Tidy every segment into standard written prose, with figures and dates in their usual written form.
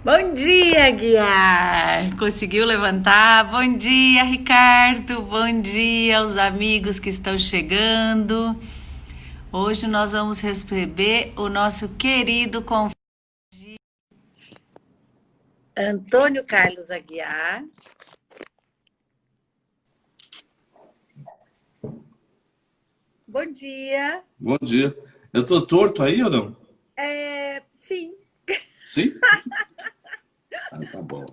Bom dia, Guiar! Conseguiu levantar? Bom dia, Ricardo! Bom dia aos amigos que estão chegando. Hoje nós vamos receber o nosso querido convidado Antônio Carlos Aguiar. Bom dia. Bom dia. Eu tô torto aí ou não? Sim, Sim? Ah, tá bom.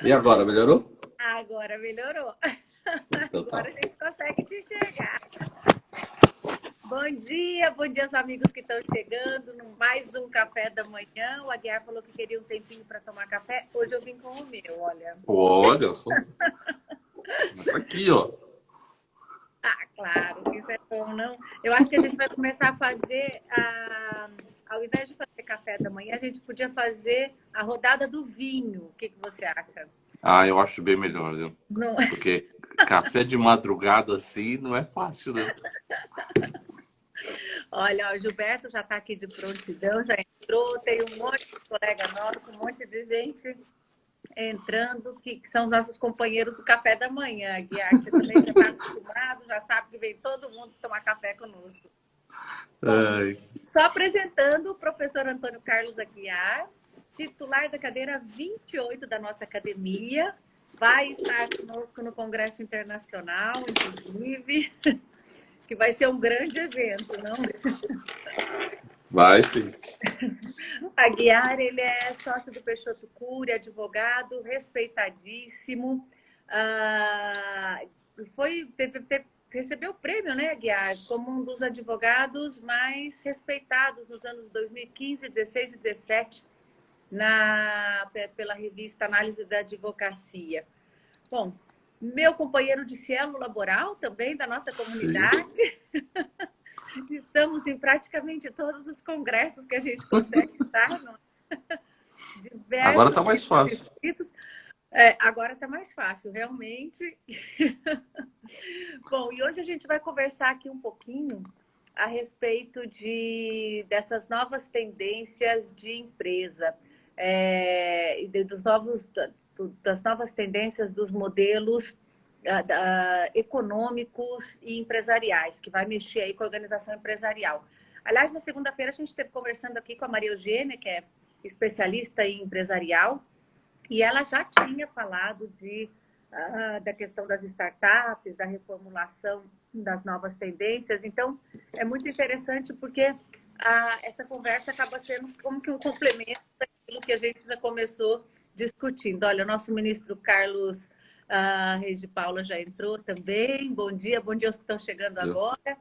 E agora, melhorou? agora melhorou. Então tá. Agora a gente consegue te enxergar. Bom dia aos amigos que estão chegando no mais um café da manhã. O Aguiar falou que queria um tempinho para tomar café. Hoje eu vim com o meu, olha. Olha só. Tá aqui, ó. Ah, claro, isso é bom, não? Eu acho que a gente vai começar a fazer, ao invés de fazer café da manhã, a gente podia fazer a rodada do vinho. O que que você acha? Ah, eu acho bem melhor, viu? Não. Porque café de madrugada assim não é fácil, não. Olha, ó, o Gilberto já está aqui de prontidão, já entrou, tem um monte de colega nosso, um monte de gente entrando, que são os nossos companheiros do café da manhã, Guiar. Você também já está acostumado, já sabe que vem todo mundo tomar café conosco. Bom, Ai, só apresentando o professor Antônio Carlos Aguiar, titular da cadeira 28 da nossa academia, vai estar conosco no Congresso Internacional, inclusive, que vai ser um grande evento, não? vai sim. Aguiar, ele é sócio do Peixoto Cury, advogado, respeitadíssimo. Ah, recebeu o prêmio, né, Aguiar, como um dos advogados mais respeitados nos anos 2015, 16 e 17 pela revista Análise da Advocacia. Bom, meu companheiro de cielo laboral também da nossa Sim. comunidade. Estamos em praticamente todos os congressos que a gente consegue estar, não? Agora Diversos tá mais tipos fácil. escritos. Agora está mais fácil, realmente. Bom, e hoje a gente vai conversar aqui um pouquinho a respeito dessas novas tendências de empresa, das novas tendências dos modelos econômicos e empresariais, que vai mexer aí com a organização empresarial. Aliás, na segunda-feira a gente esteve conversando aqui com a Maria Eugênia, que é especialista em empresarial, e ela já tinha falado da questão das startups, da reformulação das novas tendências. Então, é muito interessante porque essa conversa acaba sendo como que um complemento daquilo que a gente já começou discutindo. Olha, o nosso ministro Carlos Reis de Paula já entrou também. Bom dia aos que estão chegando agora.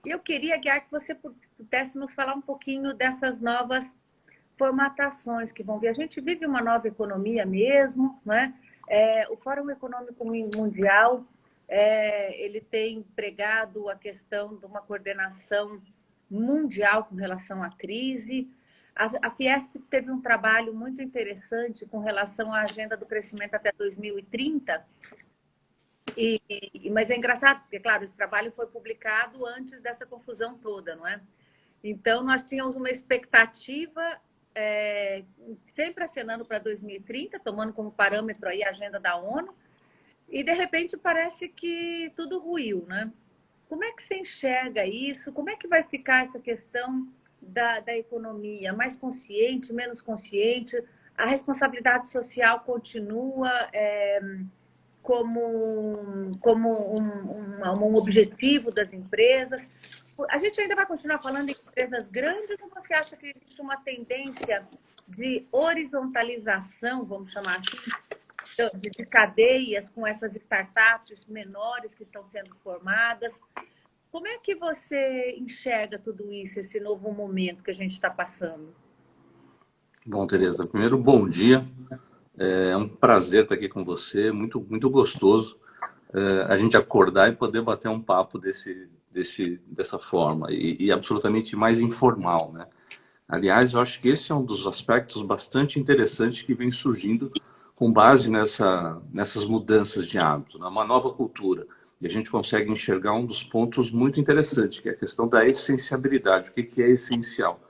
E eu queria, Guiar, que você pudesse nos falar um pouquinho dessas novas formatações que vão vir. A gente vive uma nova economia mesmo, né? O Fórum Econômico Mundial ele tem pregado a questão de uma coordenação mundial com relação à crise. A Fiesp teve um trabalho muito interessante com relação à agenda do crescimento até 2030, mas é engraçado, porque, claro, esse trabalho foi publicado antes dessa confusão toda, não é? Então, nós tínhamos uma expectativa sempre acenando para 2030, tomando como parâmetro aí a agenda da ONU, e de repente parece que tudo ruiu, né? Como é que você enxerga isso? Como é que vai ficar essa questão da economia? Mais consciente, menos consciente? A responsabilidade social continua como um objetivo das empresas? A gente ainda vai continuar falando em empresas grandes ou você acha que existe uma tendência de horizontalização, vamos chamar assim, de cadeias com essas startups menores que estão sendo formadas? Como é que você enxerga tudo isso, esse novo momento que a gente está passando? Bom, Tereza, primeiro, bom dia. É um prazer estar aqui com você, muito gostoso a gente acordar e poder bater um papo dessa forma e absolutamente mais informal, né? Aliás, eu acho que esse é um dos aspectos bastante interessantes que vem surgindo com base nessas mudanças de hábito, uma nova cultura. E a gente consegue enxergar um dos pontos muito interessantes, que é a questão da essenciabilidade. O que é essencial?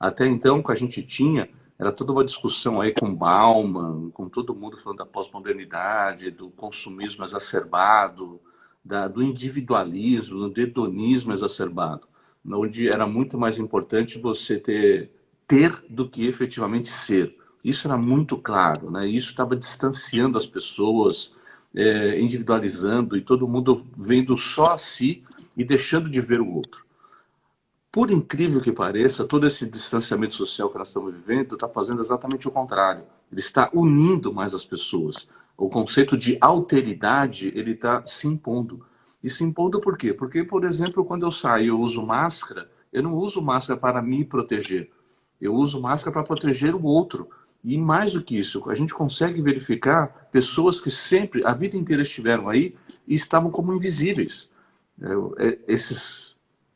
Até então, o que a gente tinha era toda uma discussão aí com Bauman, com todo mundo falando da pós-modernidade, do consumismo exacerbado, do individualismo, do hedonismo exacerbado, onde era muito mais importante você ter do que efetivamente ser. Isso era muito claro, né? Isso estava distanciando as pessoas, individualizando, e todo mundo vendo só a si e deixando de ver o outro. Por incrível que pareça, todo esse distanciamento social que nós estamos vivendo está fazendo exatamente o contrário. Ele está unindo mais as pessoas. O conceito de alteridade, ele está se impondo. E se impondo por quê? Porque, por exemplo, quando eu saio e eu uso máscara, eu não uso máscara para me proteger. Eu uso máscara para proteger o outro. E mais do que isso, a gente consegue verificar pessoas que sempre, a vida inteira estiveram aí e estavam como invisíveis. Esses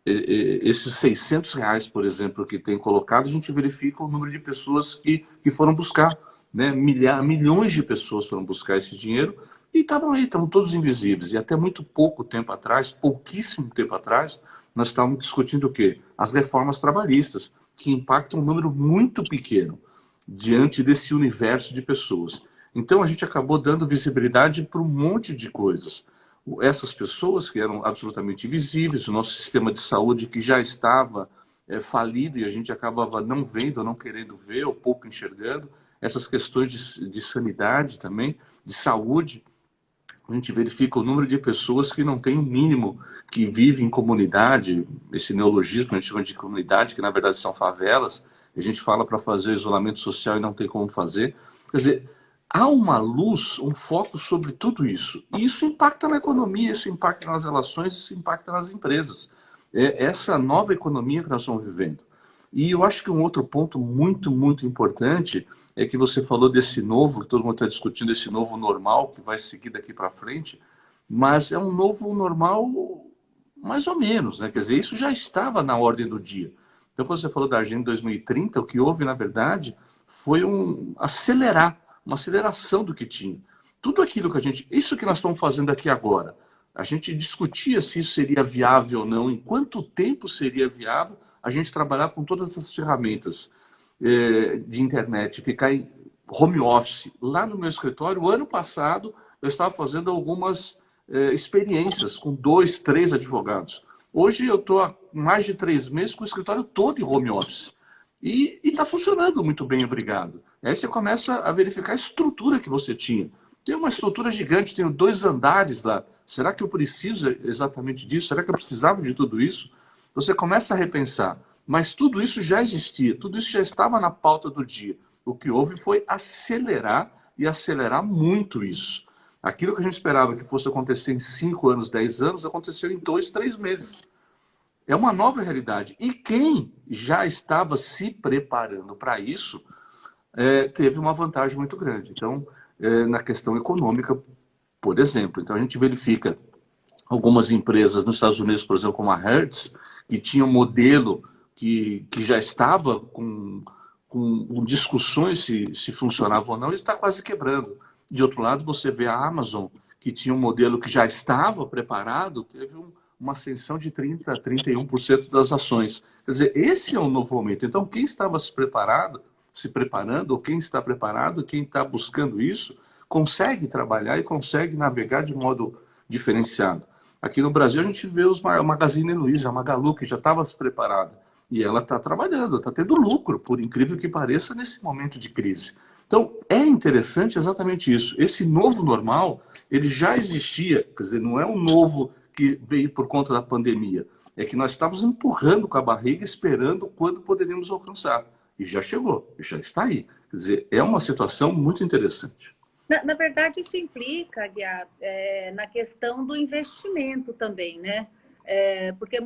esses R$ 600, por exemplo, que tem colocado, a gente verifica o número de pessoas que foram buscar, né? Milhões de pessoas foram buscar esse dinheiro e estavam aí, estavam todos invisíveis. E até muito pouco tempo atrás, pouquíssimo tempo atrás, nós estávamos discutindo o quê? As reformas trabalhistas, que impactam um número muito pequeno diante desse universo de pessoas. Então a gente acabou dando visibilidade para um monte de coisas. Essas pessoas que eram absolutamente invisíveis, o nosso sistema de saúde que já estava falido e a gente acabava não vendo, não querendo ver, ou pouco enxergando, essas questões de sanidade também, de saúde, a gente verifica o número de pessoas que não têm o mínimo, que vivem em comunidade, esse neologismo a gente chama de comunidade, que na verdade são favelas, a gente fala para fazer isolamento social e não tem como fazer. Quer dizer, há uma luz, um foco sobre tudo isso. E isso impacta na economia, isso impacta nas relações, isso impacta nas empresas. É essa nova economia que nós estamos vivendo. E eu acho que um outro ponto muito, muito importante é que você falou desse novo, que todo mundo está discutindo, esse novo normal que vai seguir daqui para frente, mas é um novo normal mais ou menos, né? Quer dizer, isso já estava na ordem do dia. Então, quando você falou da Agenda 2030, o que houve, na verdade, foi uma aceleração do que tinha. Tudo aquilo que isso que nós estamos fazendo aqui agora, a gente discutia se isso seria viável ou não, em quanto tempo seria viável a gente trabalhar com todas essas ferramentas de internet, ficar em home office. Lá no meu escritório, o ano passado, eu estava fazendo algumas experiências com 2, 3 advogados. Hoje eu estou há mais de 3 meses com o escritório todo em home office. E está funcionando muito bem, obrigado. Aí você começa a verificar a estrutura que você tinha. Tem uma estrutura gigante, tenho 2 andares lá. Será que eu preciso exatamente disso? Será que eu precisava de tudo isso? Você começa a repensar. Mas tudo isso já existia, tudo isso já estava na pauta do dia. O que houve foi acelerar e acelerar muito isso. Aquilo que a gente esperava que fosse acontecer em 5 anos, 10 anos, aconteceu em 2, 3 meses. É uma nova realidade. E quem já estava se preparando para isso teve uma vantagem muito grande. Então, na questão econômica, por exemplo. Então, a gente verifica algumas empresas nos Estados Unidos, por exemplo, como a Hertz, que tinha um modelo que já estava com discussões se funcionava ou não, e está quase quebrando. De outro lado, você vê a Amazon, que tinha um modelo que já estava preparado, teve uma ascensão de 30% a 31% das ações. Quer dizer, esse é um novo momento. Então, quem estava se preparando, ou quem está preparado, quem está buscando isso, consegue trabalhar e consegue navegar de modo diferenciado. Aqui no Brasil, a gente vê a Magazine Luiza, a Magalu, que já estava se preparada. E ela está trabalhando, está tendo lucro, por incrível que pareça, nesse momento de crise. Então, é interessante exatamente isso. Esse novo normal, ele já existia, quer dizer, não é um novo que veio por conta da pandemia. É que nós estávamos empurrando com a barriga, esperando quando poderíamos alcançar. E já chegou, já está aí. Quer dizer, é uma situação muito interessante. Na verdade, isso implica, Guiá, na questão do investimento também, né? Porque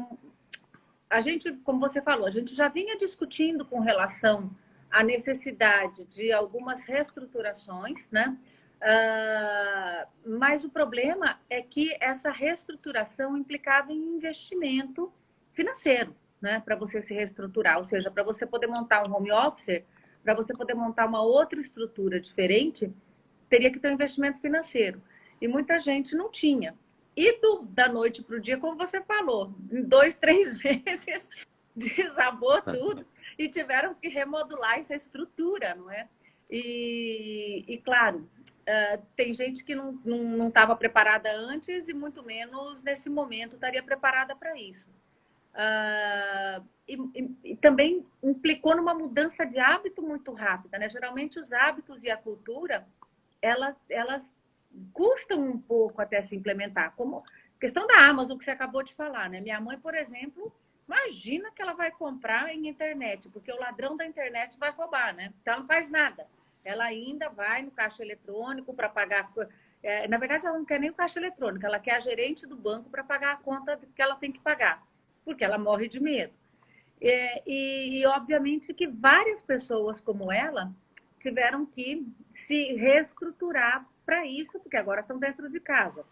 a gente, como você falou, a gente já vinha discutindo com relação à necessidade de algumas reestruturações, né? Mas o problema é que essa reestruturação implicava em investimento financeiro, né? Para você se reestruturar, ou seja, para você poder montar um home office, para você poder montar uma outra estrutura diferente, teria que ter um investimento financeiro. E muita gente não tinha. E da noite para o dia, como você falou, em 2, 3 meses, desabou tudo e tiveram que remodular essa estrutura, não é? E claro, tem gente que não estava preparada antes e muito menos nesse momento estaria preparada para isso. E também implicou numa mudança de hábito muito rápida, né? Geralmente os hábitos e a cultura, elas custam um pouco até se implementar. Como a questão da Amazon, que você acabou de falar, né? Minha mãe, por exemplo, imagina que ela vai comprar em internet, porque o ladrão da internet vai roubar, né? Então, ela não faz nada. Ela ainda vai no caixa eletrônico para pagar... na verdade, ela não quer nem o caixa eletrônico, ela quer a gerente do banco para pagar a conta que ela tem que pagar, porque ela morre de medo. E obviamente, que várias pessoas como ela tiveram que se reestruturar para isso, porque agora estão dentro de casa.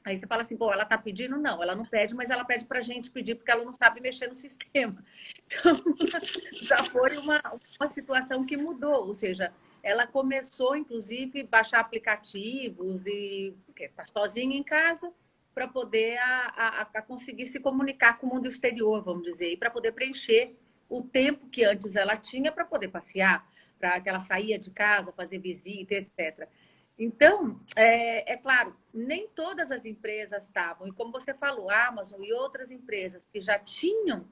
Aí você fala assim, pô, ela está pedindo? Não, ela não pede, mas ela pede para a gente pedir, porque ela não sabe mexer no sistema. Então, já foi uma situação que mudou, ou seja, ela começou, inclusive, a baixar aplicativos e está sozinha em casa para poder conseguir se comunicar com o mundo exterior, vamos dizer, e para poder preencher o tempo que antes ela tinha para poder passear, para que ela saía de casa, fazer visita, etc. Então, é claro, nem todas as empresas estavam, e como você falou, a Amazon e outras empresas que já tinham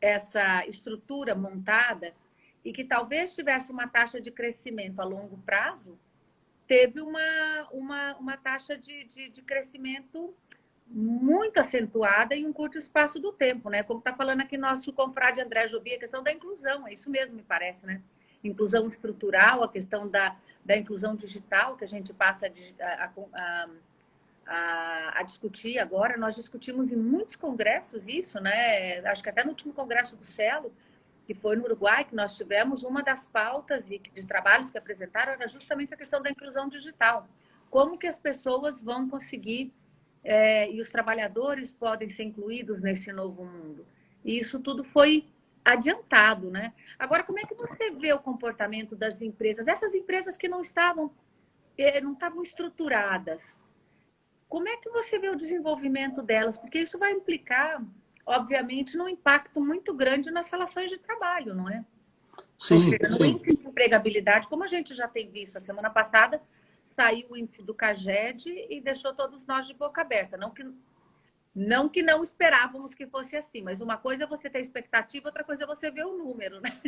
essa estrutura montada e que talvez tivesse uma taxa de crescimento a longo prazo, teve uma taxa de crescimento muito acentuada em um curto espaço do tempo, né? Como está falando aqui nosso confrade André Jobim, a questão da inclusão, é isso mesmo, me parece, né? Inclusão estrutural, a questão da inclusão digital, que a gente passa a discutir agora. Nós discutimos em muitos congressos isso, né? Acho que até no último congresso do Celo, que foi no Uruguai, que nós tivemos, uma das pautas e de trabalhos que apresentaram era justamente a questão da inclusão digital. Como que as pessoas vão conseguir e os trabalhadores podem ser incluídos nesse novo mundo. E isso tudo foi adiantado, né? Agora, como é que você vê o comportamento das empresas? Essas empresas que não estavam estruturadas, como é que você vê o desenvolvimento delas? Porque isso vai implicar, obviamente, num impacto muito grande nas relações de trabalho, não é? Sim, Ou seja, no sim. índice de empregabilidade, como a gente já tem visto a semana passada, saiu o índice do CAGED e deixou todos nós de boca aberta. Não que não esperávamos que fosse assim, mas uma coisa é você ter expectativa, outra coisa é você ver o número, né?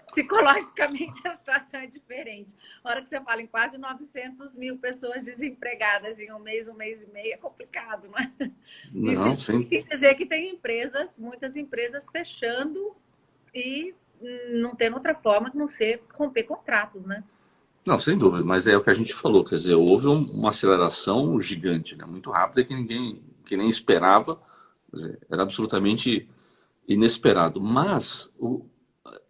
Psicologicamente a situação é diferente. A hora que você fala em quase 900 mil pessoas desempregadas em um mês e meio, é complicado, não é? Não, Isso sim. quer dizer que tem muitas empresas fechando e não tendo outra forma que não ser romper contratos, né? Não, sem dúvida, mas é o que a gente falou, quer dizer, houve uma aceleração gigante, né? Muito rápida que nem esperava, quer dizer, era absolutamente inesperado. Mas,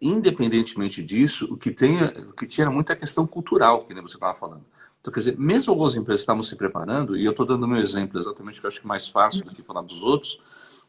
independentemente disso, o que tinha era muita questão cultural, que nem você estava falando. Então, quer dizer, mesmo algumas empresas estavam se preparando, e eu estou dando meu exemplo exatamente, que eu acho que é mais fácil do que falar dos outros,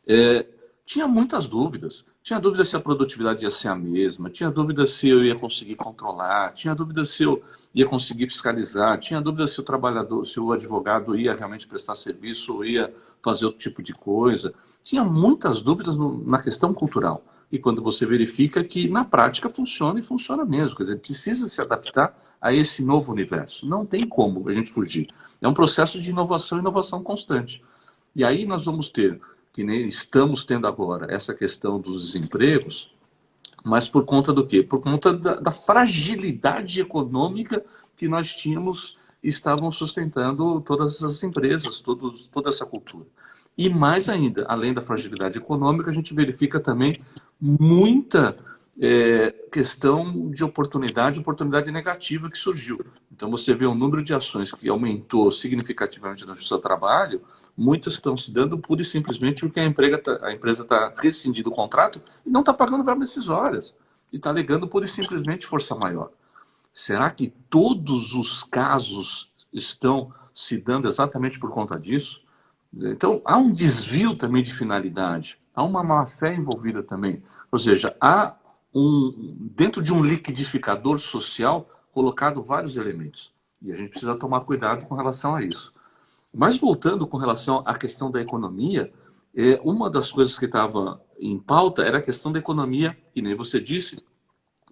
é, tinha muitas dúvidas. Tinha dúvida se a produtividade ia ser a mesma, tinha dúvida se eu ia conseguir controlar, tinha dúvida se eu ia conseguir fiscalizar, tinha dúvida se o trabalhador, se o advogado ia realmente prestar serviço ou ia fazer outro tipo de coisa. Tinha muitas dúvidas na questão cultural. E quando você verifica que na prática funciona e funciona mesmo, quer dizer, precisa se adaptar a esse novo universo. Não tem como a gente fugir. É um processo de inovação e inovação constante. E aí nós vamos ter, que nem estamos tendo agora, essa questão dos desempregos, mas por conta do quê? Por conta da fragilidade econômica que nós tínhamos e estavam sustentando todas as empresas, toda essa cultura. E mais ainda, além da fragilidade econômica, a gente verifica também muita questão de oportunidade negativa que surgiu. Então você vê o número de ações que aumentou significativamente na Justiça do Trabalho, muitas estão se dando pura e simplesmente porque a empresa está rescindindo o contrato e não está pagando verbas decisórias. E está alegando pura e simplesmente força maior. Será que todos os casos estão se dando exatamente por conta disso? Então, há um desvio também de finalidade. Há uma má-fé envolvida também. Ou seja, há dentro de um liquidificador social colocado vários elementos. E a gente precisa tomar cuidado com relação a isso. Mas voltando com relação à questão da economia, uma das coisas que estava em pauta era a questão da economia, que nem você disse,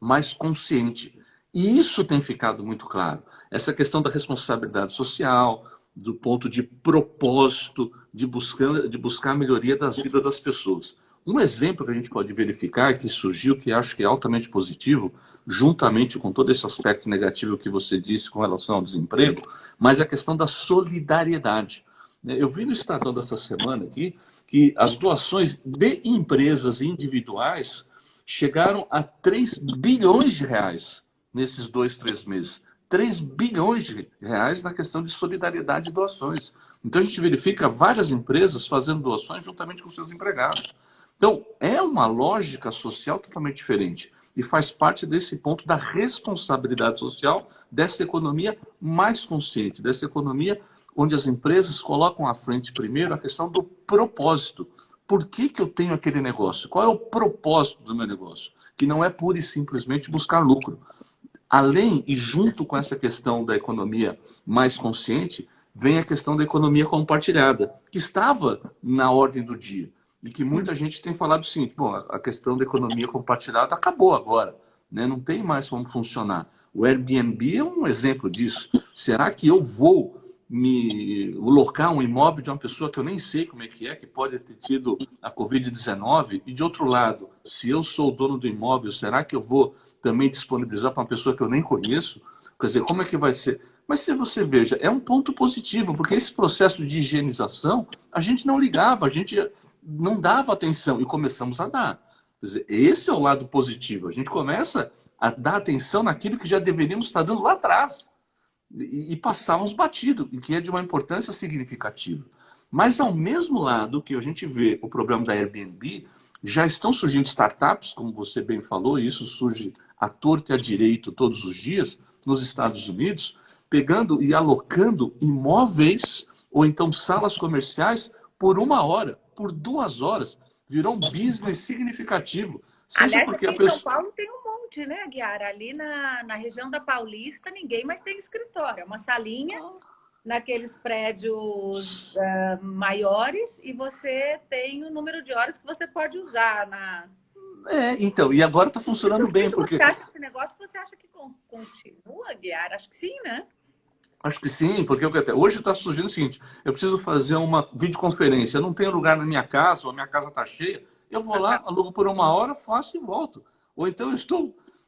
mais consciente. E isso tem ficado muito claro. Essa questão da responsabilidade social, do ponto de propósito, de buscar a melhoria das vidas das pessoas. Um exemplo que a gente pode verificar, que surgiu, que acho que é altamente positivo, juntamente com todo esse aspecto negativo que você disse com relação ao desemprego, mas a questão da solidariedade. Eu vi no Estadão dessa semana aqui que as doações de empresas individuais chegaram a 3 bilhões de reais nesses 2, 3 meses. 3 bilhões de reais na questão de solidariedade e doações. Então a gente verifica várias empresas fazendo doações juntamente com seus empregados. Então é uma lógica social totalmente diferente e faz parte desse ponto da responsabilidade social dessa economia mais consciente, dessa economia onde as empresas colocam à frente primeiro a questão do propósito. Por que eu tenho aquele negócio? Qual é o propósito do meu negócio? Que não é pura e simplesmente buscar lucro. Além e junto com essa questão da economia mais consciente, vem a questão da economia compartilhada, que estava na ordem do dia. E que muita gente tem falado assim, bom, a questão da economia compartilhada acabou agora, né? Não tem mais como funcionar. O Airbnb é um exemplo disso. Será que eu vou me locar um imóvel de uma pessoa que eu nem sei como é, que pode ter tido a Covid-19? E de outro lado, se eu sou o dono do imóvel, será que eu vou também disponibilizar para uma pessoa que eu nem conheço? Quer dizer, como é que vai ser? Mas se você veja, é um ponto positivo, porque esse processo de higienização, a gente não ligava, a gente não dava atenção e começamos a dar. Quer dizer, esse é o lado positivo. A gente começa a dar atenção naquilo que já deveríamos estar dando lá atrás e passávamos batido, e que é de uma importância significativa. Mas ao mesmo lado que a gente vê o problema da Airbnb, já estão surgindo startups, como você bem falou, e isso surge à torta e à direito todos os dias nos Estados Unidos, pegando e alocando imóveis ou então salas comerciais por 1 hora, por 2 horas. Virou um business significativo. Seja Aliás, porque aqui a em pessoa... São Paulo tem um monte, né, Guiara? Ali na região da Paulista, ninguém mais tem escritório. É uma salinha naqueles prédios maiores e você tem o número de horas que você pode usar na... Então, e agora está funcionando bem, porque... Você acha que esse negócio, você acha que continua, Guiara? Acho que sim, né? Acho que sim, porque hoje está surgindo o seguinte, eu preciso fazer uma videoconferência, eu não tenho lugar na minha casa, ou a minha casa está cheia, eu vou lá, alugo por 1 hora, faço e volto. Ou então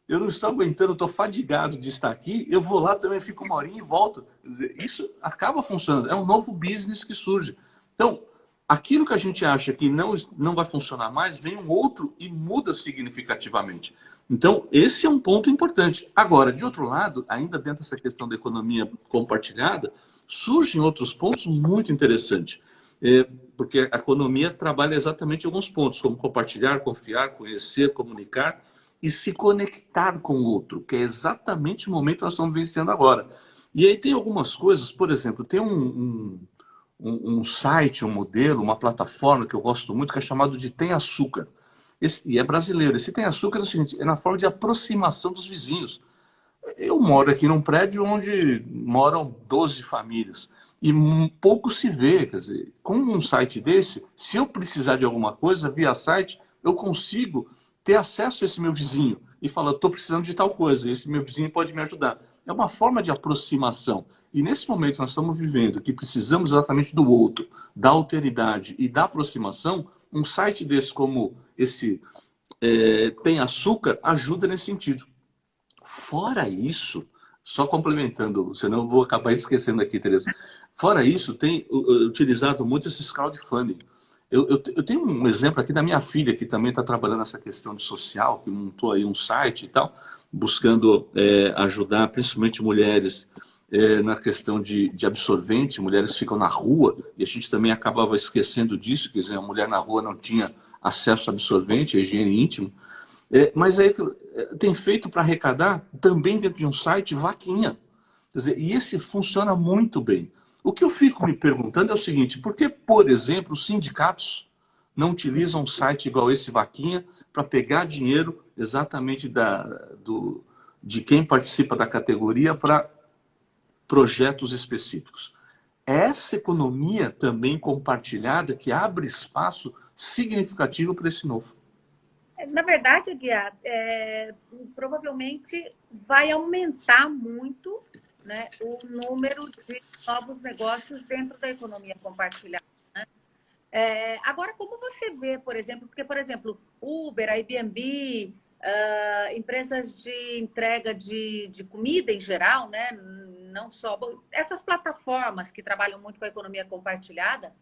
eu não estou aguentando, estou fadigado de estar aqui, eu vou lá também, fico 1 horinha e volto. Quer dizer, isso acaba funcionando, é um novo business que surge. Então, aquilo que a gente acha que não vai funcionar mais, vem um outro e muda significativamente. Então, esse é um ponto importante. Agora, de outro lado, ainda dentro dessa questão da economia compartilhada, surgem outros pontos muito interessantes. Porque a economia trabalha exatamente em alguns pontos, como compartilhar, confiar, conhecer, comunicar e se conectar com o outro, que é exatamente o momento que nós estamos vivenciando agora. E aí tem algumas coisas, por exemplo, tem um site, um modelo, uma plataforma que eu gosto muito, que é chamado de Tem Açúcar. E é brasileiro. Esse Tem Açúcar é o seguinte, é na forma de aproximação dos vizinhos. Eu moro aqui num prédio onde moram 12 famílias e pouco se vê. Quer dizer, com um site desse, se eu precisar de alguma coisa, via site, eu consigo ter acesso a esse meu vizinho e falar, estou precisando de tal coisa, esse meu vizinho pode me ajudar. É uma forma de aproximação. E nesse momento que nós estamos vivendo, que precisamos exatamente do outro, da alteridade e da aproximação, um site desse como esse Tem Açúcar ajuda nesse sentido. Fora isso, só complementando, senão eu vou acabar esquecendo aqui, Tereza. Fora isso, tem utilizado muito esses crowdfunding. Eu tenho um exemplo aqui da minha filha, que também está trabalhando nessa questão de social, que montou aí um site e tal, buscando ajudar principalmente mulheres na questão de absorvente. Mulheres ficam na rua e a gente também acabava esquecendo disso, quer dizer, a mulher na rua não tinha acesso a absorvente, a higiene íntima. Mas aí tem feito para arrecadar também dentro de um site vaquinha. Quer dizer, e esse funciona muito bem. O que eu fico me perguntando é o seguinte, por que, por exemplo, os sindicatos não utilizam um site igual esse vaquinha para pegar dinheiro exatamente de quem participa da categoria para projetos específicos? É essa economia também compartilhada que abre espaço significativo para esse novo. Na verdade, Guiar, provavelmente vai aumentar muito, né, o número de novos negócios dentro da economia compartilhada. Agora, como você vê, por exemplo, porque, por exemplo, Uber, Airbnb, empresas de entrega de comida em geral, né, não só essas plataformas que trabalham muito com a economia compartilhada,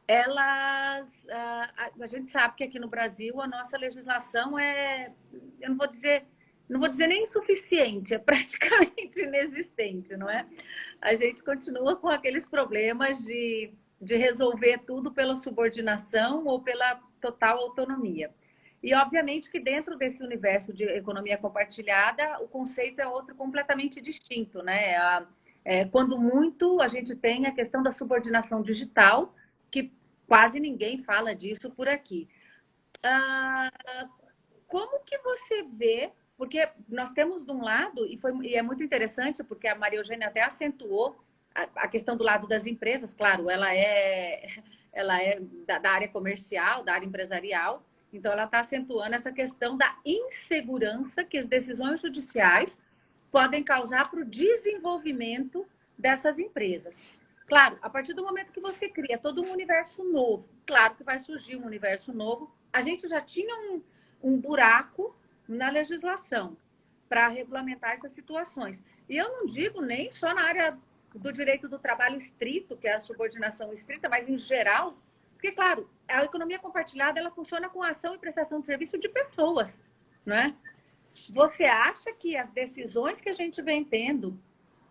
elas, a gente sabe que aqui no Brasil a nossa legislação eu não vou dizer nem insuficiente, é praticamente inexistente, não é? A gente continua com aqueles problemas de resolver tudo pela subordinação ou pela total autonomia. E, obviamente, que dentro desse universo de economia compartilhada, o conceito é outro completamente distinto, né? Quando muito, a gente tem a questão da subordinação digital, que quase ninguém fala disso por aqui. Como que você vê? Porque nós temos de um lado, e é muito interessante, porque a Maria Eugênia até acentuou a questão do lado das empresas, claro, ela é da área comercial, da área empresarial, então ela está acentuando essa questão da insegurança que as decisões judiciais podem causar para o desenvolvimento dessas empresas. Claro, a partir do momento que você cria todo um universo novo, claro que vai surgir um universo novo, a gente já tinha um buraco na legislação para regulamentar essas situações. E eu não digo nem só na área do direito do trabalho estrito, que é a subordinação estrita, mas em geral, porque, claro, a economia compartilhada ela funciona com ação e prestação de serviço de pessoas, não é? Você acha que as decisões que a gente vem tendo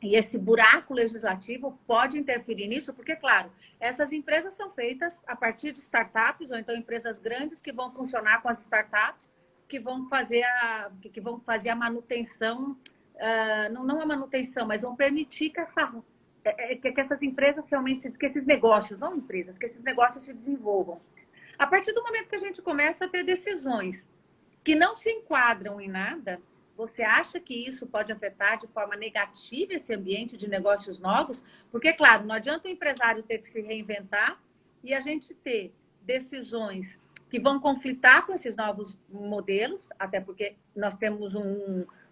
e esse buraco legislativo pode interferir nisso? Porque, claro, essas empresas são feitas a partir de startups, ou então empresas grandes que vão funcionar com as startups, que vão fazer a manutenção, não a manutenção, mas vão permitir que essas empresas realmente, que esses negócios, não empresas, que esses negócios se desenvolvam. A partir do momento que a gente começa a ter decisões que não se enquadram em nada, você acha que isso pode afetar de forma negativa esse ambiente de negócios novos? Porque, claro, não adianta o empresário ter que se reinventar e a gente ter decisões que vão conflitar com esses novos modelos, até porque nós temos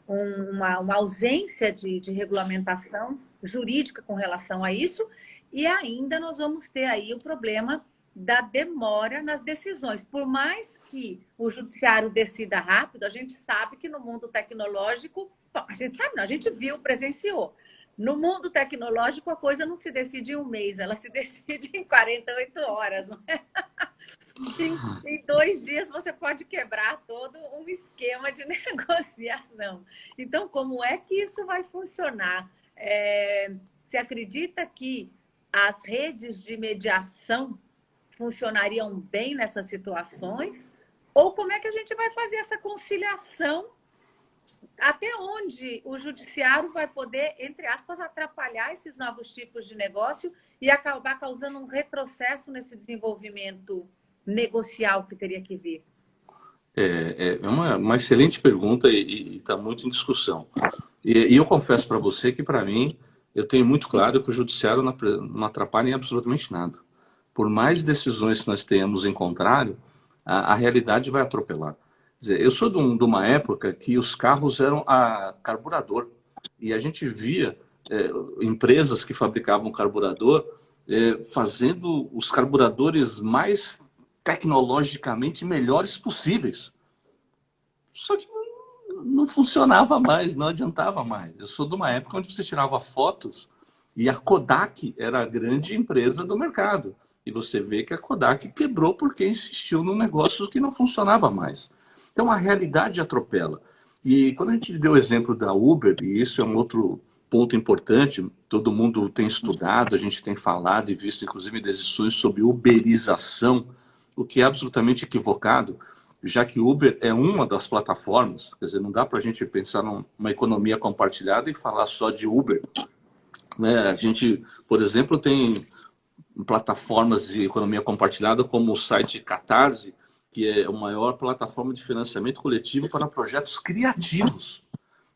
uma ausência de regulamentação jurídica com relação a isso, e ainda nós vamos ter aí o problema da demora nas decisões. Por mais que o judiciário decida rápido, a gente sabe que no mundo tecnológico, bom, a gente sabe não, a gente viu, presenciou. No mundo tecnológico, a coisa não se decide em um mês, ela se decide em 48 horas, não é? Em 2 dias você pode quebrar todo um esquema de negociação. Então, como é que isso vai funcionar? Você acredita que as redes de mediação funcionariam bem nessas situações? Ou como é que a gente vai fazer essa conciliação? Até onde o judiciário vai poder, entre aspas, atrapalhar esses novos tipos de negócio e acabar causando um retrocesso nesse desenvolvimento negocial que teria que vir? É uma excelente pergunta e está muito em discussão. E eu confesso para você que, para mim, eu tenho muito claro que o judiciário não atrapalha em absolutamente nada. Por mais decisões que nós tenhamos em contrário, a realidade vai atropelar. Quer dizer, eu sou de uma época que os carros eram a carburador. E a gente via empresas que fabricavam carburador fazendo os carburadores mais tecnologicamente melhores possíveis. Só que não funcionava mais, não adiantava mais. Eu sou de uma época onde você tirava fotos e a Kodak era a grande empresa do mercado. E você vê que a Kodak quebrou porque insistiu num negócio que não funcionava mais. Então a realidade atropela. E quando a gente deu o exemplo da Uber, e isso é um outro ponto importante, todo mundo tem estudado, a gente tem falado e visto inclusive decisões sobre uberização, o que é absolutamente equivocado, já que Uber é uma das plataformas, quer dizer, não dá para a gente pensar numa economia compartilhada e falar só de Uber. Né? A gente, por exemplo, tem plataformas de economia compartilhada como o site Catarse, que é a maior plataforma de financiamento coletivo para projetos criativos.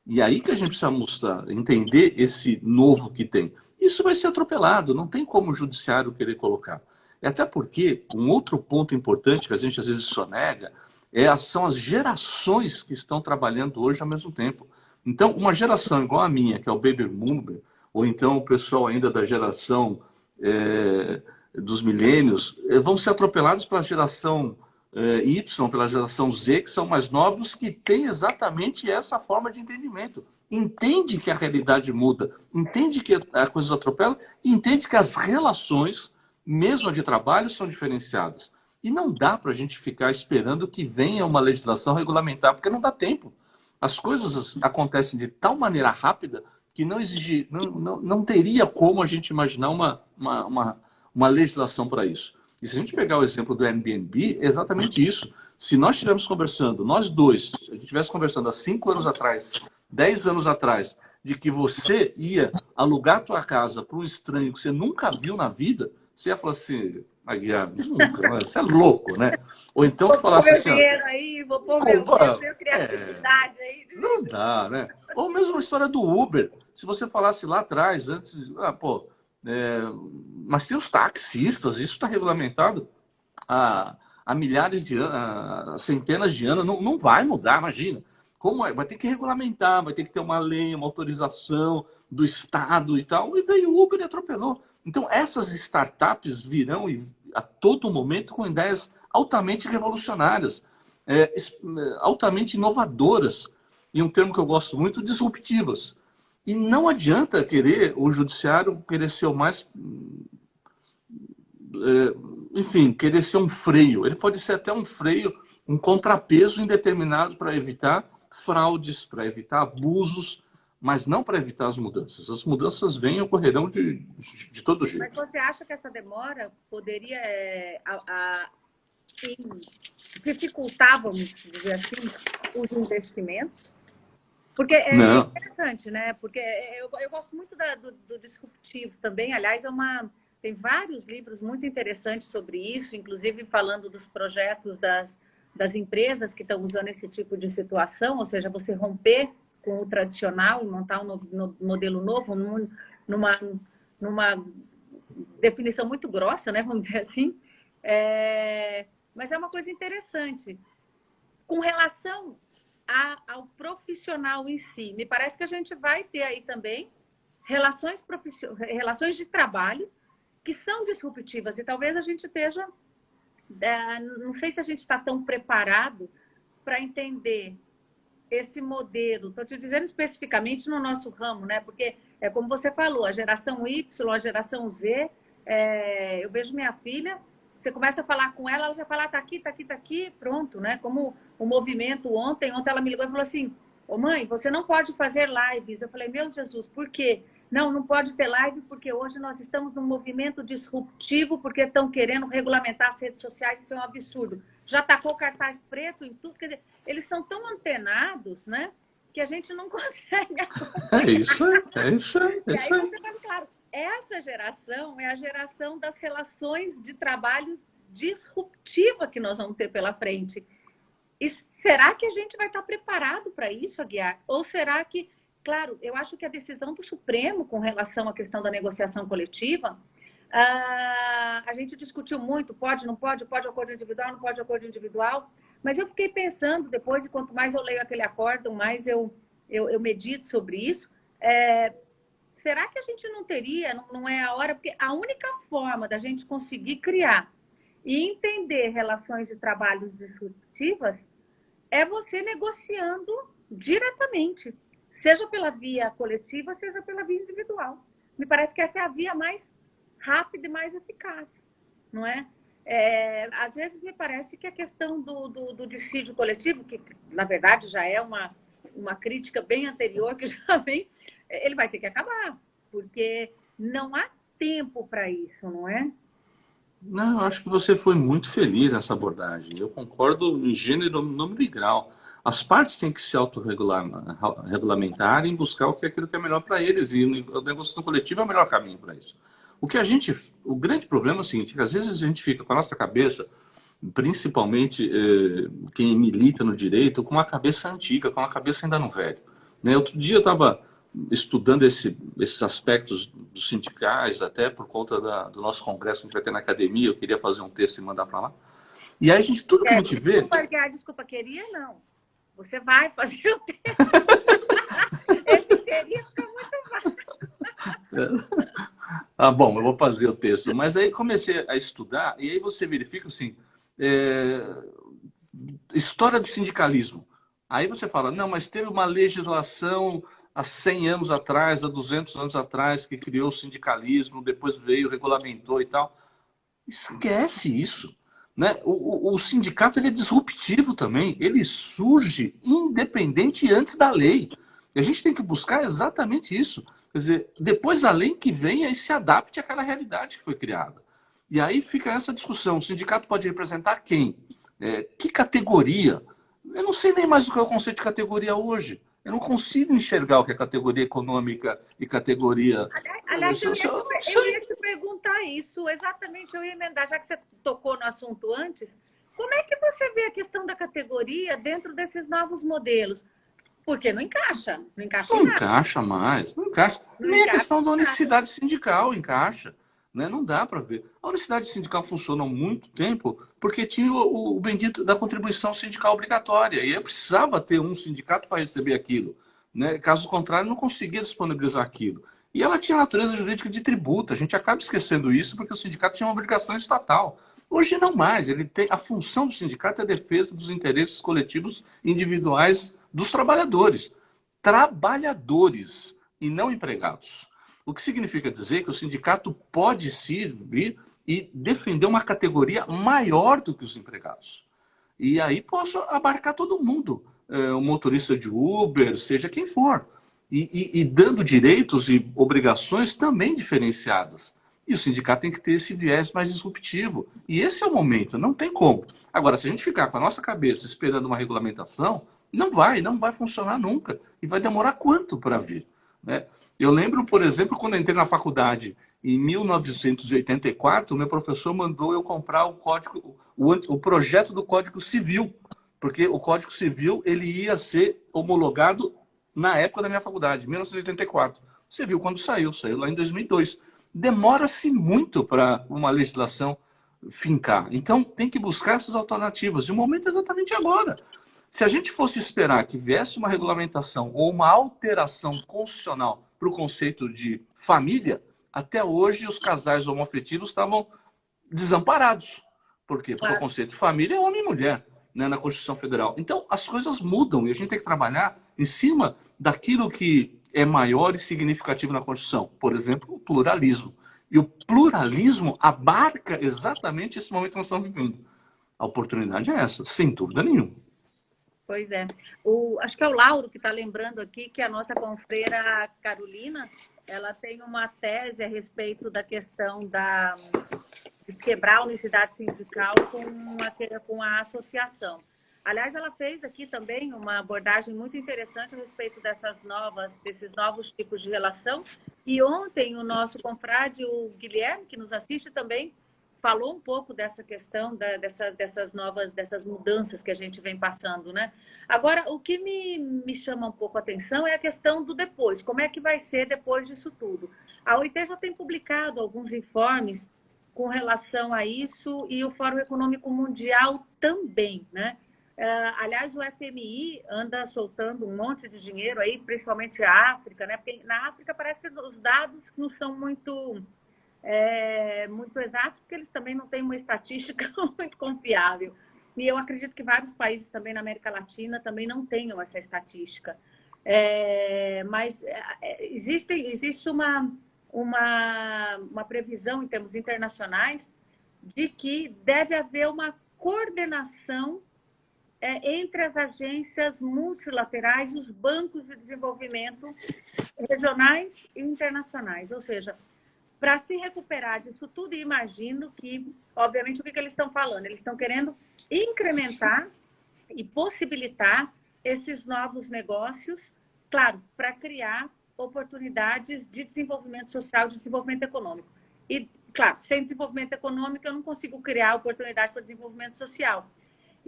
E aí que a gente precisa mostrar, entender esse novo que tem. isso vai ser atropelado, não tem como o judiciário querer colocar. E até porque um outro ponto importante que a gente às vezes sonega são as gerações que estão trabalhando hoje ao mesmo tempo. Então, uma geração igual a minha, que é o Baby Boomer, ou então o pessoal ainda da geração dos milênios, vão ser atropelados pela geração Y, pela geração Z, que são mais novos, que têm exatamente essa forma de entendimento. Entende que a realidade muda, entende que as coisas atropelam e entende que as relações, mesmo a de trabalho, são diferenciadas. E não dá para a gente ficar esperando que venha uma legislação regulamentar, porque não dá tempo. As coisas acontecem de tal maneira rápida que não teria como a gente imaginar uma legislação para isso. E se a gente pegar o exemplo do Airbnb, é exatamente isso. Se nós estivermos conversando, nós dois, a gente estivesse conversando há 5 anos atrás, 10 anos atrás, de que você ia alugar a tua casa para um estranho que você nunca viu na vida, você ia falar assim, Aguiar, nunca, você é louco, né? Ou então falasse assim... Vou pôr meu dinheiro aí, vou pôr meu criatividade aí. Não dá, né? Ou mesmo a história do Uber. Se você falasse lá atrás, antes... mas tem os taxistas, isso está regulamentado há milhares de anos, há centenas de anos, não vai mudar, imagina. Como vai ter que regulamentar, vai ter que ter uma lei, uma autorização do Estado e tal, e veio o Uber e atropelou. Então, essas startups virão a todo momento com ideias altamente revolucionárias, altamente inovadoras, e um termo que eu gosto muito, disruptivas. E não adianta o judiciário querer ser o mais... enfim, querer ser um freio. Ele pode ser até um freio, um contrapeso indeterminado para evitar fraudes, para evitar abusos, mas não para evitar as mudanças. As mudanças vêm e ocorrerão de todo jeito. Mas você acha que essa demora poderia dificultar, vamos dizer assim, os investimentos? Porque é interessante, né? Porque eu gosto muito do disruptivo também. Aliás, tem vários livros muito interessantes sobre isso, inclusive falando dos projetos das empresas que estão usando esse tipo de situação, ou seja, você romper com o tradicional e montar um modelo novo numa definição muito grossa, né? Vamos dizer assim. Mas é uma coisa interessante. Com relação ao profissional em si, me parece que a gente vai ter aí também relações de trabalho que são disruptivas e talvez a gente esteja... não sei se a gente está tão preparado para entender esse modelo. Estou te dizendo especificamente no nosso ramo, né? Porque, como você falou, a geração Y, a geração Z, eu vejo minha filha, você começa a falar com ela, ela já fala, tá aqui, pronto, né? Como o movimento ontem ela me ligou e falou assim, ô mãe, você não pode fazer lives. Eu falei, meu Jesus, por quê? Não pode ter live porque hoje nós estamos num movimento disruptivo porque estão querendo regulamentar as redes sociais, isso é um absurdo. Já tacou cartaz preto em tudo, quer dizer, eles são tão antenados, né, que a gente não consegue... É isso aí. E aí você tá claro, essa geração é a geração das relações de trabalho disruptiva que nós vamos ter pela frente. E será que a gente vai estar preparado para isso, Aguiar? Ou será que... Claro, eu acho que a decisão do Supremo com relação à questão da negociação coletiva, a gente discutiu muito, pode, não pode, pode acordo individual, não pode acordo individual, mas eu fiquei pensando depois, e quanto mais eu leio aquele acórdão, mais eu medito sobre isso, será que a gente não teria, não é a hora, porque a única forma da gente conseguir criar e entender relações de trabalho disruptivas é você negociando diretamente, seja pela via coletiva, seja pela via individual. Me parece que essa é a via mais rápida e mais eficaz, não é? Às vezes me parece que a questão do dissídio coletivo, que na verdade já é uma crítica bem anterior, que já vem, ele vai ter que acabar, porque não há tempo para isso, não é? Não, eu acho que você foi muito feliz nessa abordagem. Eu concordo em gênero, número e grau. As partes têm que se autorregulamentar e buscar aquilo que é melhor para eles. E o negociação coletiva é o melhor caminho para isso. O grande problema é o seguinte, que às vezes a gente fica com a nossa cabeça, principalmente quem milita no direito, com uma cabeça antiga, com uma cabeça ainda no velho. Né? Outro dia eu estava estudando esses aspectos dos sindicais, até por conta do nosso congresso que a gente vai ter na academia. Eu queria fazer um texto e mandar para lá. E aí, tudo que a gente vê... Desculpa, queria não. Você vai fazer o texto. Esse queria fica muito vago. Bom, eu vou fazer o texto. Mas aí comecei a estudar, e aí você verifica assim, história do sindicalismo. Aí você fala, não, mas teve uma legislação há 100 anos atrás, há 200 anos atrás, que criou o sindicalismo, depois veio, regulamentou e tal. Esquece isso. Né? O sindicato ele é disruptivo também. Ele surge independente e antes da lei. E a gente tem que buscar exatamente isso. Quer dizer, depois a lei que venha e se adapte àquela realidade que foi criada. E aí fica essa discussão. O sindicato pode representar quem? Que categoria? Eu não sei nem mais o que é o conceito de categoria hoje. Eu não consigo enxergar o que é categoria econômica e categoria... Aliás, eu ia te perguntar isso, exatamente, eu ia emendar, já que você tocou no assunto antes, como é que você vê a questão da categoria dentro desses novos modelos? Porque não encaixa, não encaixa Não nada. encaixa mais, não encaixa. Nem a questão da unicidade sindical encaixa. Né? Não dá para ver. A unicidade sindical funcionou há muito tempo porque tinha o bendito da contribuição sindical obrigatória. E eu precisava ter um sindicato para receber aquilo. Né? Caso contrário, não conseguia disponibilizar aquilo. E ela tinha natureza jurídica de tributo. A gente acaba esquecendo isso porque o sindicato tinha uma obrigação estatal. Hoje não mais. A função do sindicato é a defesa dos interesses coletivos individuais dos trabalhadores. Trabalhadores e não empregados. O que significa dizer que o sindicato pode vir e defender uma categoria maior do que os empregados. E aí posso abarcar todo mundo, o motorista de Uber, seja quem for. E dando direitos e obrigações também diferenciadas. E o sindicato tem que ter esse viés mais disruptivo. E esse é o momento, não tem como. Agora, se a gente ficar com a nossa cabeça esperando uma regulamentação, não vai funcionar nunca. E vai demorar quanto para vir? Né? Eu lembro, por exemplo, quando eu entrei na faculdade em 1984, meu professor mandou eu comprar o projeto do Código Civil, porque o Código Civil ele ia ser homologado na época da minha faculdade, 1984. Você viu quando saiu lá em 2002. Demora-se muito para uma legislação fincar. Então, tem que buscar essas alternativas. E o momento é exatamente agora. Se a gente fosse esperar que viesse uma regulamentação ou uma alteração constitucional para o conceito de família, até hoje os casais homoafetivos estavam desamparados. Por quê? Porque o conceito de família é homem e mulher, né, na Constituição Federal. Então, as coisas mudam e a gente tem que trabalhar em cima daquilo que é maior e significativo na Constituição. Por exemplo, o pluralismo. E o pluralismo abarca exatamente esse momento que nós estamos vivendo. A oportunidade é essa, sem dúvida nenhuma. Pois é. Acho que é o Lauro que está lembrando aqui que a nossa confreira Carolina, ela tem uma tese a respeito da questão de quebrar a unicidade sindical com a associação. Aliás, ela fez aqui também uma abordagem muito interessante a respeito desses novos tipos de relação. E ontem o nosso confrade, o Guilherme, que nos assiste também, falou um pouco dessa questão dessas mudanças que a gente vem passando, né? Agora, o que me chama um pouco a atenção é a questão do depois. Como é que vai ser depois disso tudo? A OIT já tem publicado alguns informes com relação a isso e o Fórum Econômico Mundial também, né? Aliás, o FMI anda soltando um monte de dinheiro aí, principalmente a África, né? Porque na África parece que os dados não são muito exatos, porque eles também não têm uma estatística muito confiável. E eu acredito que vários países também na América Latina também não tenham essa estatística. Mas existe uma previsão em termos internacionais de que deve haver uma coordenação entre as agências multilaterais e os bancos de desenvolvimento regionais e internacionais. Ou seja, para se recuperar disso tudo, e imagino que, obviamente, o que eles estão falando? Eles estão querendo incrementar e possibilitar esses novos negócios, claro, para criar oportunidades de desenvolvimento social, de desenvolvimento econômico. E, claro, sem desenvolvimento econômico, eu não consigo criar oportunidade para desenvolvimento social.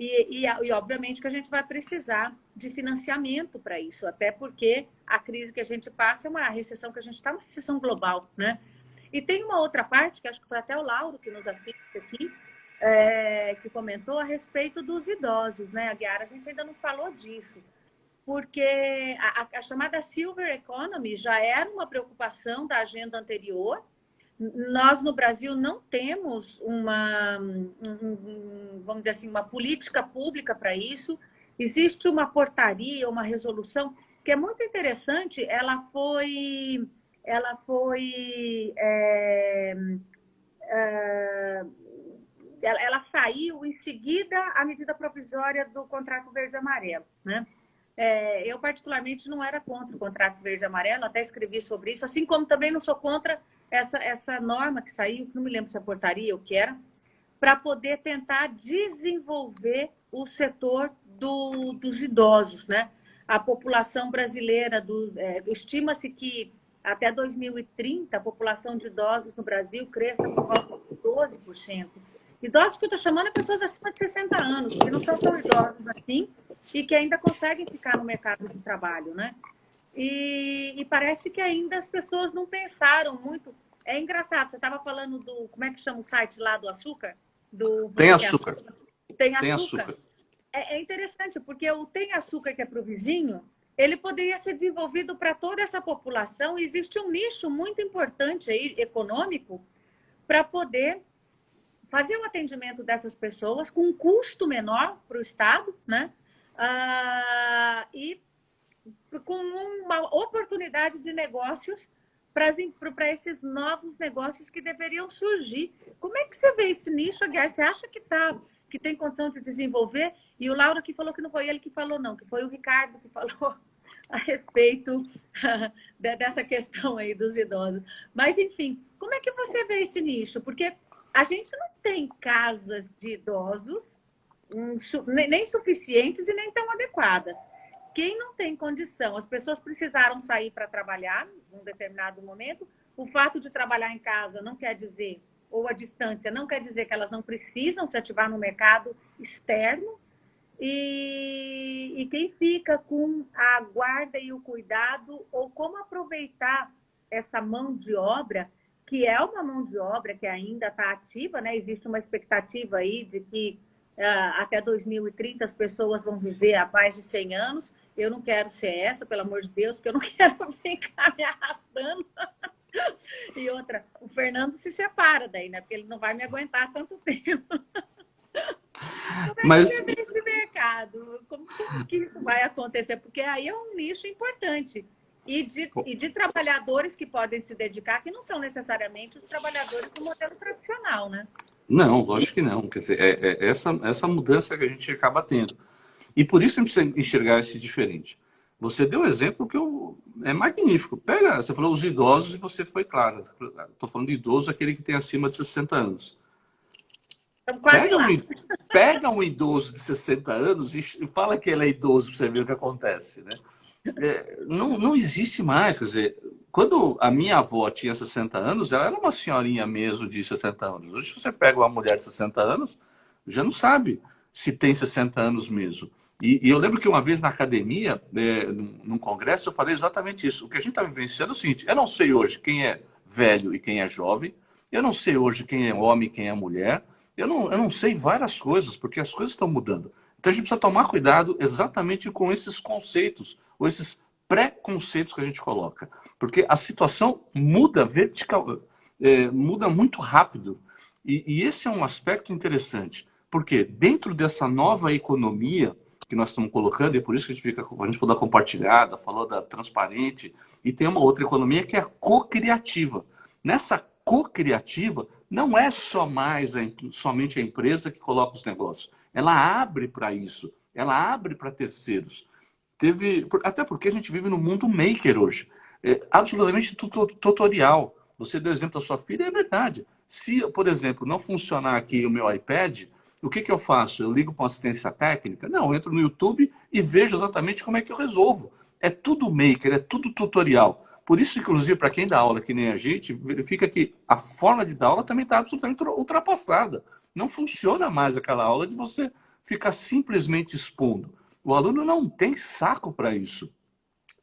E, obviamente, que a gente vai precisar de financiamento para isso, até porque a crise que a gente passa é uma recessão que a gente está, uma recessão global, né? E tem uma outra parte, que acho que foi até o Lauro que nos assiste aqui, que comentou a respeito dos idosos, né, Aguiar? A gente ainda não falou disso, porque a chamada Silver Economy já era uma preocupação da agenda anterior. Nós, no Brasil, não temos vamos dizer assim, uma política pública para isso. Existe uma portaria, uma resolução, que é muito interessante. Ela saiu em seguida à medida provisória do contrato verde e amarelo, né? Eu, particularmente, não era contra o contrato verde e amarelo, até escrevi sobre isso, assim como também não sou contra essa norma que saiu, não me lembro se é portaria ou o que era, para poder tentar desenvolver o setor dos idosos, né? A população brasileira, estima-se que até 2030 a população de idosos no Brasil cresça por volta de 12%. Idosos que eu estou chamando é pessoas acima de 60 anos, que não são tão idosos assim e que ainda conseguem ficar no mercado de trabalho, né? E parece que ainda as pessoas não pensaram muito. É engraçado, você estava falando do... Como é que chama o site lá do açúcar? Tem açúcar. Tem açúcar. É interessante, porque o Tem Açúcar, que é para o vizinho, ele poderia ser desenvolvido para toda essa população. E existe um nicho muito importante aí, econômico, para poder fazer o atendimento dessas pessoas com um custo menor para o Estado, né? E com uma oportunidade de negócios para esses novos negócios que deveriam surgir. Como é que você vê esse nicho, Aguiar? Você acha que tem condição de desenvolver? E o Lauro que falou que não foi ele que falou, não, que foi o Ricardo que falou a respeito dessa questão aí dos idosos. Mas, enfim, como é que você vê esse nicho? Porque a gente não tem casas de idosos nem suficientes e nem tão adequadas. Quem não tem condição, as pessoas precisaram sair para trabalhar em um determinado momento. O fato de trabalhar em casa não quer dizer, ou a distância, não quer dizer que elas não precisam se ativar no mercado externo. E quem fica com a guarda e o cuidado, ou como aproveitar essa mão de obra, que é uma mão de obra que ainda está ativa, né? Existe uma expectativa aí de que até 2030 as pessoas vão viver há mais de 100 anos. Eu não quero ser essa, pelo amor de Deus, porque eu não quero ficar me arrastando. E outra, o Fernando se separa daí, né? Porque ele não vai me aguentar tanto tempo. Como é que você vê esse mercado? Como que isso vai acontecer? Porque aí é um nicho importante. E de trabalhadores que podem se dedicar, que não são necessariamente os trabalhadores do modelo tradicional, né? Não, lógico que não. Quer dizer, essa mudança que a gente acaba tendo. E por isso a gente precisa enxergar esse diferente. Você deu um exemplo que é magnífico. Você falou os idosos e você foi claro. Estou falando de idoso, aquele que tem acima de 60 anos. Pega um idoso de 60 anos e fala que ele é idoso para você ver o que acontece, né? Não existe mais, quer dizer, quando a minha avó tinha 60 anos, ela era uma senhorinha mesmo de 60 anos. Hoje você pega uma mulher de 60 anos, já não sabe se tem 60 anos mesmo. E eu lembro que uma vez na academia, num congresso, eu falei exatamente isso. O que a gente está vivenciando é o seguinte: eu não sei hoje quem é velho e quem é jovem, eu não sei hoje quem é homem e quem é mulher, eu não sei várias coisas, porque as coisas estão mudando. Então a gente precisa tomar cuidado exatamente com esses conceitos, ou esses pré-conceitos que a gente coloca. Porque a situação muda muda muito rápido. E esse é um aspecto interessante. Porque dentro dessa nova economia que nós estamos colocando, e é por isso que a gente falou da compartilhada, falou da transparente, e tem uma outra economia que é a co-criativa. Nessa co-criativa, não é somente a empresa que coloca os negócios. Ela abre para isso, ela abre para terceiros. Até porque a gente vive no mundo maker hoje. É absolutamente tutorial. Você deu o exemplo da sua filha, é verdade. Se, por exemplo, não funcionar aqui o meu iPad, o que eu faço? Eu ligo para uma assistência técnica? Não, eu entro no YouTube e vejo exatamente como é que eu resolvo. É tudo maker, é tudo tutorial. Por isso, inclusive, para quem dá aula que nem a gente, verifica que a forma de dar aula também está absolutamente ultrapassada. Não funciona mais aquela aula de você ficar simplesmente expondo. O aluno não tem saco para isso.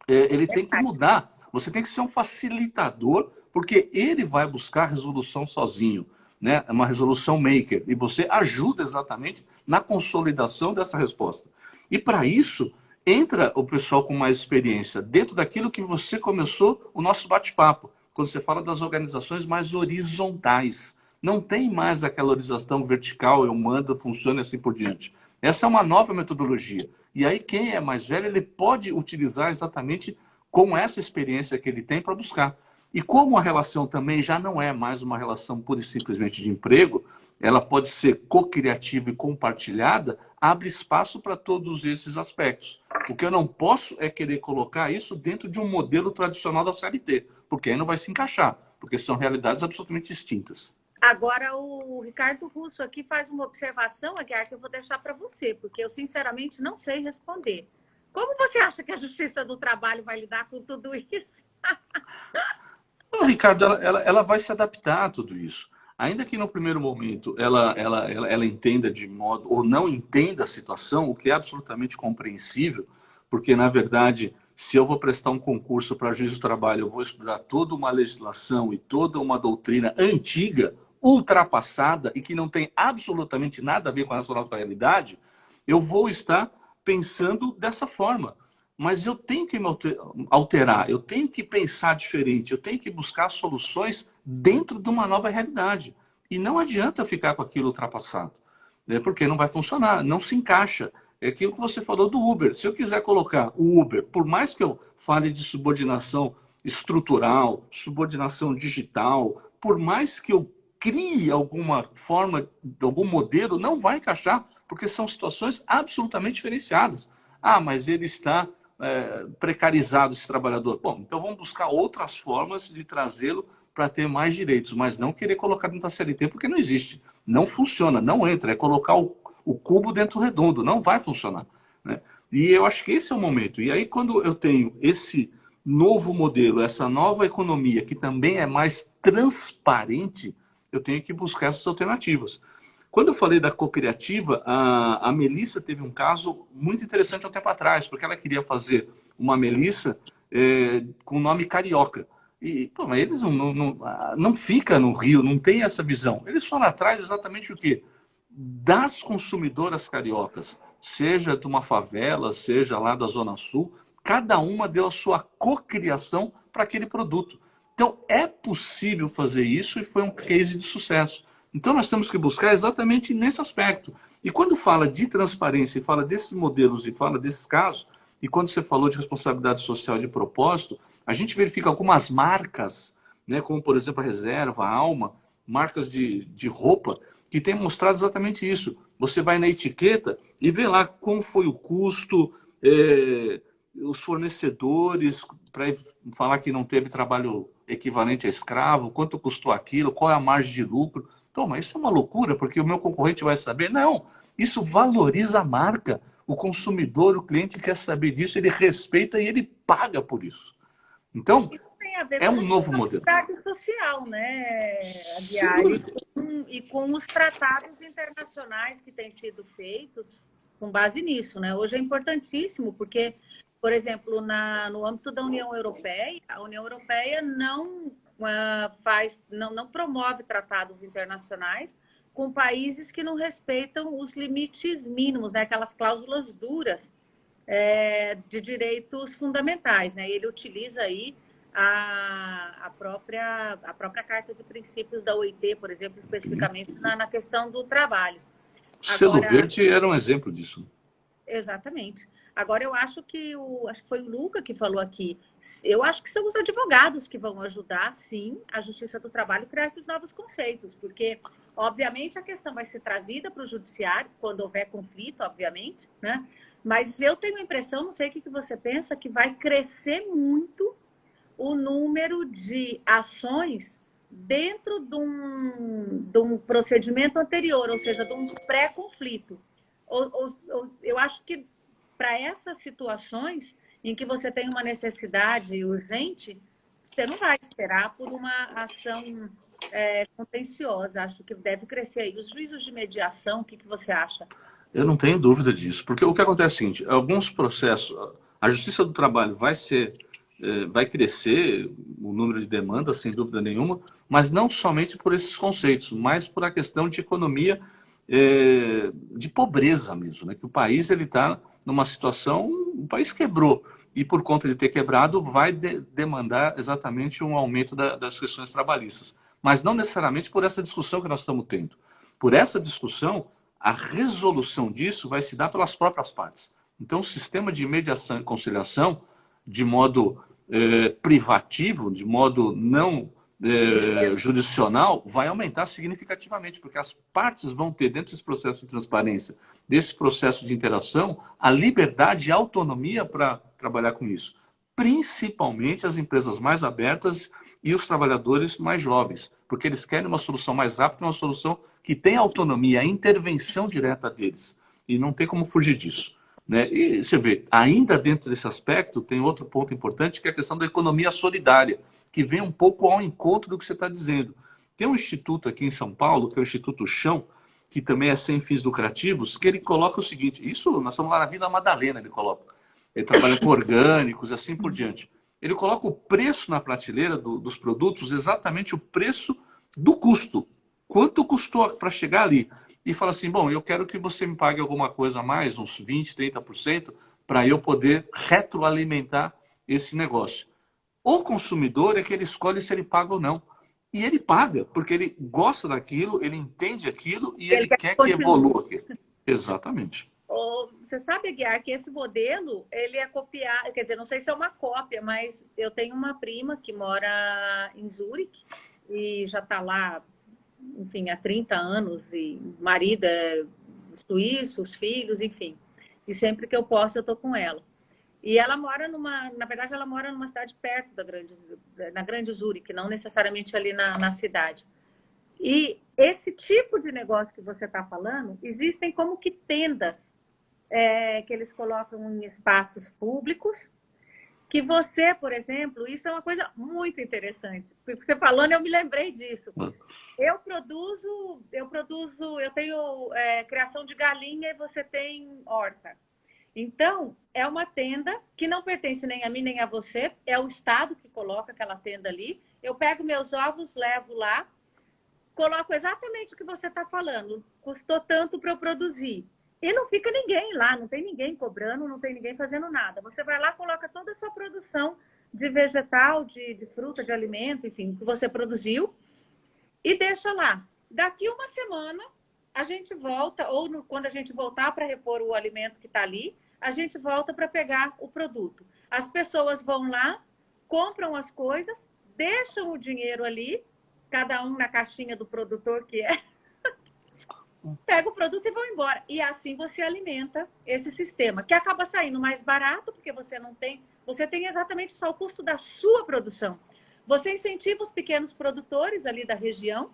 Ele tem que mudar. Você tem que ser um facilitador, porque ele vai buscar resolução sozinho, né? Uma resolução maker. E você ajuda exatamente na consolidação dessa resposta. E para isso, entra o pessoal com mais experiência, dentro daquilo que você começou o nosso bate-papo, quando você fala das organizações mais horizontais. Não tem mais aquela organização vertical, eu mando, funciona e assim por diante. Essa é uma nova metodologia. E aí quem é mais velho, ele pode utilizar exatamente com essa experiência que ele tem para buscar. E como a relação também já não é mais uma relação pura e simplesmente de emprego, ela pode ser co-criativa e compartilhada, abre espaço para todos esses aspectos. O que eu não posso é querer colocar isso dentro de um modelo tradicional da CLT, porque aí não vai se encaixar, porque são realidades absolutamente distintas. Agora, o Ricardo Russo aqui faz uma observação, Aguiar, que eu vou deixar para você, porque eu, sinceramente, não sei responder. Como você acha que a Justiça do Trabalho vai lidar com tudo isso? Não, Ricardo, ela vai se adaptar a tudo isso. Ainda que no primeiro momento ela entenda de modo, ou não entenda a situação, o que é absolutamente compreensível, porque, na verdade, se eu vou prestar um concurso para juiz do trabalho, eu vou estudar toda uma legislação e toda uma doutrina antiga, ultrapassada e que não tem absolutamente nada a ver com a nossa realidade, eu vou estar pensando dessa forma. Mas eu tenho que me alterar, eu tenho que pensar diferente, eu tenho que buscar soluções dentro de uma nova realidade. E não adianta ficar com aquilo ultrapassado, né? Porque não vai funcionar, não se encaixa. É aquilo que você falou do Uber. Se eu quiser colocar o Uber, por mais que eu fale de subordinação estrutural, subordinação digital, por mais que eu crie alguma forma, algum modelo, não vai encaixar, porque são situações absolutamente diferenciadas. Ah, mas ele está precarizado, esse trabalhador. Bom, então vamos buscar outras formas de trazê-lo para ter mais direitos, mas não querer colocar dentro da CLT, porque não existe. Não funciona, não entra. É colocar o cubo dentro do redondo, não vai funcionar, né? E eu acho que esse é o momento. E aí, quando eu tenho esse novo modelo, essa nova economia, que também é mais transparente, eu tenho que buscar essas alternativas. Quando eu falei da cocriativa, a Melissa teve um caso muito interessante há um tempo atrás, porque ela queria fazer uma Melissa com o nome carioca. E, pô, mas eles não fica no Rio, não tem essa visão. Eles foram atrás exatamente o quê? Das consumidoras cariocas, seja de uma favela, seja lá da Zona Sul, cada uma deu a sua cocriação para aquele produto. Então, é possível fazer isso e foi um case de sucesso. Então, nós temos que buscar exatamente nesse aspecto. E quando fala de transparência, e fala desses modelos, e fala desses casos, e quando você falou de responsabilidade social e de propósito, a gente verifica algumas marcas, né, como, por exemplo, a Reserva, a Alma, marcas de roupa, que têm mostrado exatamente isso. Você vai na etiqueta e vê lá como foi o custo, os fornecedores, para falar que não teve trabalho equivalente a escravo, quanto custou aquilo, qual é a margem de lucro. Então, mas isso é uma loucura, porque o meu concorrente vai saber. Não, isso valoriza a marca. O consumidor, o cliente quer saber disso, ele respeita e ele paga por isso. Então, Tem a ver é com um novo modelo. responsabilidade social, né, Aguiar? E com os tratados internacionais que têm sido feitos com base nisso, né? Hoje é importantíssimo, porque, por exemplo, no âmbito da União Europeia, a União Europeia não promove tratados internacionais com países que não respeitam os limites mínimos, né? Aquelas cláusulas duras de direitos fundamentais, né? Ele utiliza aí a própria Carta de Princípios da OIT, por exemplo, especificamente na questão do trabalho. Selo Verde era um exemplo disso. Exatamente. Agora, eu acho que foi o Luca que falou aqui. Eu acho que são os advogados que vão ajudar, sim, a Justiça do Trabalho a criar esses novos conceitos, porque, obviamente, a questão vai ser trazida para o judiciário, quando houver conflito, obviamente, né? Mas eu tenho a impressão, não sei o que você pensa, que vai crescer muito o número de ações dentro de um procedimento anterior, ou seja, de um pré-conflito. Eu acho que para essas situações em que você tem uma necessidade urgente, você não vai esperar por uma ação contenciosa. Acho que deve crescer aí. Os juízos de mediação, o que você acha? Eu não tenho dúvida disso, porque o que acontece é o seguinte, alguns processos, a Justiça do Trabalho vai crescer o número de demandas, sem dúvida nenhuma, mas não somente por esses conceitos, mas por a questão de economia, de pobreza mesmo, né? Que o país ele está numa situação, o país quebrou, e por conta de ter quebrado, vai demandar exatamente um aumento das questões trabalhistas. Mas não necessariamente por essa discussão que nós estamos tendo. Por essa discussão, a resolução disso vai se dar pelas próprias partes. Então, o sistema de mediação e conciliação, de modo privativo, de modo não jurisdicional, vai aumentar significativamente, porque as partes vão ter, dentro desse processo de transparência, desse processo de interação, a liberdade e a autonomia para trabalhar com isso. Principalmente as empresas mais abertas e os trabalhadores mais jovens, porque eles querem uma solução mais rápida, uma solução que tenha autonomia, a intervenção direta deles. E não tem como fugir disso. Né? E você vê, ainda dentro desse aspecto, tem outro ponto importante, que é a questão da economia solidária, que vem um pouco ao encontro do que você está dizendo. Tem um instituto aqui em São Paulo, que é o Instituto Chão, que também é sem fins lucrativos, que ele coloca o seguinte, isso nós estamos lá na Vila Madalena, ele coloca. Ele trabalha com orgânicos, assim por diante. Ele coloca o preço na prateleira dos produtos, exatamente o preço do custo. Quanto custou para chegar ali? E fala assim, bom, eu quero que você me pague alguma coisa a mais, uns 20%, 30%, para eu poder retroalimentar esse negócio. O consumidor é que ele escolhe se ele paga ou não. E ele paga, porque ele gosta daquilo, ele entende aquilo e ele quer que evolua aquilo. Exatamente. Você sabe, Aguiar, que esse modelo, ele é copiado, quer dizer, não sei se é uma cópia, mas eu tenho uma prima que mora em Zurique e já está lá, enfim, há 30 anos, e o marido é suíço, os filhos, enfim. E sempre que eu posso, eu estou com ela. E ela mora na verdade, ela mora numa cidade perto na Grande Zurique, não necessariamente ali na cidade. E esse tipo de negócio que você está falando, existem como que tendas que eles colocam em espaços públicos, que você, por exemplo, isso é uma coisa muito interessante. Porque você falando, eu me lembrei disso. Eu tenho criação de galinha e você tem horta. Então, é uma tenda que não pertence nem a mim nem a você, é o Estado que coloca aquela tenda ali. Eu pego meus ovos, levo lá, coloco exatamente o que você está falando. Custou tanto para eu produzir. E não fica ninguém lá, não tem ninguém cobrando, não tem ninguém fazendo nada. Você vai lá, coloca toda a sua produção de vegetal, de fruta, de alimento, enfim, que você produziu, e deixa lá. Daqui uma semana, a gente volta, ou quando a gente voltar para repor o alimento que está ali, a gente volta para pegar o produto. As pessoas vão lá, compram as coisas, deixam o dinheiro ali, cada um na caixinha do produtor que é, pega o produto e vão embora. E assim você alimenta esse sistema, que acaba saindo mais barato, porque você tem exatamente só o custo da sua produção. Você incentiva os pequenos produtores ali da região,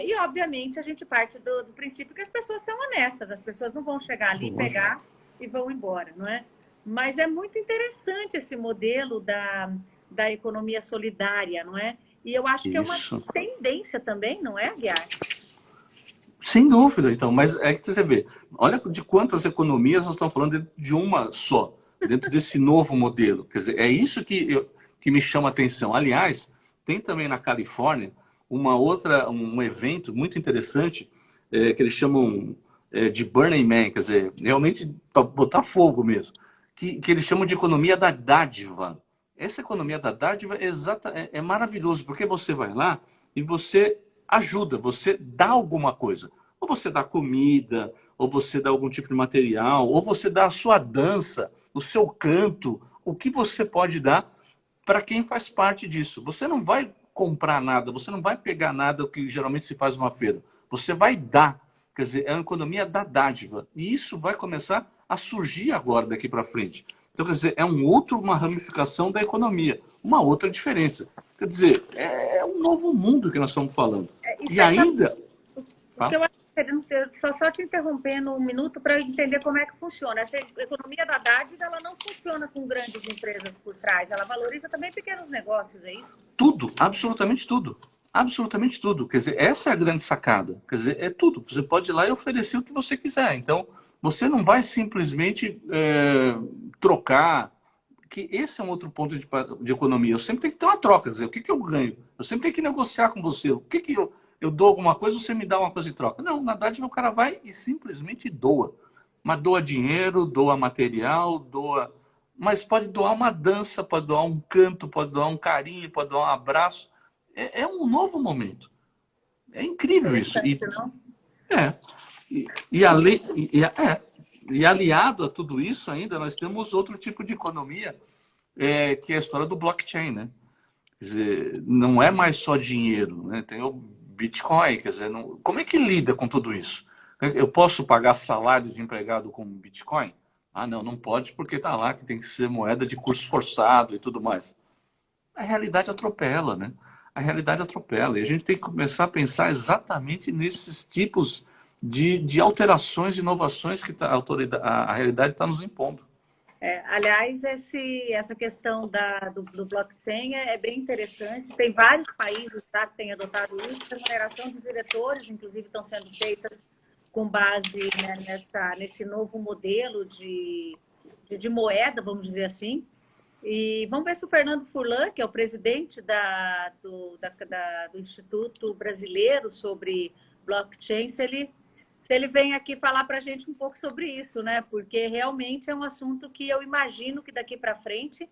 e obviamente a gente parte do princípio que as pessoas são honestas, as pessoas não vão chegar ali, pegar e vão embora, não é? Mas é muito interessante esse modelo da economia solidária, não é? E eu acho que é uma tendência também, não é, Aguiar? Sem dúvida, então, mas é que você vê, olha de quantas economias nós estamos falando dentro de uma só, dentro desse novo modelo. Quer dizer, é isso que me chama a atenção. Aliás, tem também na Califórnia um evento muito interessante, que eles chamam de Burning Man, quer dizer, realmente para botar fogo mesmo, que eles chamam de economia da dádiva. Essa economia da dádiva é maravilhoso, porque você vai lá e você ajuda, você dá alguma coisa. Ou você dá comida, ou você dá algum tipo de material, ou você dá a sua dança, o seu canto, o que você pode dar para quem faz parte disso. Você não vai comprar nada, você não vai pegar nada que geralmente se faz numa feira. Você vai dar. Quer dizer, é uma economia da dádiva. E isso vai começar a surgir agora daqui para frente. Então, quer dizer, é uma ramificação da economia, uma outra diferença. Quer dizer, é um novo mundo que nós estamos falando. E ainda... O que eu acho só te interrompendo um minuto para entender como é que funciona. Essa economia da dádiva, ela não funciona com grandes empresas por trás. Ela valoriza também pequenos negócios, é isso? Tudo, absolutamente tudo. absolutamente tudo. Quer dizer, essa é a grande sacada. Quer dizer, é tudo. Você pode ir lá e oferecer o que você quiser. Então, você não vai simplesmente trocar. Que esse é um outro ponto de economia. Eu sempre tenho que ter uma troca. Quer dizer, o que eu ganho? Eu sempre tenho que negociar com você. O que eu dou alguma coisa, você me dá uma coisa em troca. Não, na verdade, o cara vai e simplesmente doa. Mas doa dinheiro, doa material, doa... Mas pode doar uma dança, pode doar um canto, pode doar um carinho, pode doar um abraço. É um novo momento. É incrível isso. Interessante, não? É. E, ale, e aliado a tudo isso ainda, nós temos outro tipo de economia, que é a história do blockchain, né? Quer dizer, não é mais só dinheiro, né? Tem o Bitcoin, quer dizer, não, como é que lida com tudo isso? Eu posso pagar salário de empregado com Bitcoin? Ah, não, não pode porque está lá que tem que ser moeda de curso forçado e tudo mais. A realidade atropela, né? A realidade atropela. E a gente tem que começar a pensar exatamente nesses tipos de alterações, inovações que a realidade está nos impondo. Aliás, essa questão do blockchain é bem interessante. Tem vários países, tá, que têm adotado isso. A remuneração dos diretores, inclusive, estão sendo feitas com base, né, nesse novo modelo de moeda, vamos dizer assim. E vamos ver se o Fernando Furlan, que é o presidente do Instituto Brasileiro sobre Blockchain, se ele vem aqui falar para a gente um pouco sobre isso, né? Porque realmente é um assunto que eu imagino que daqui para frente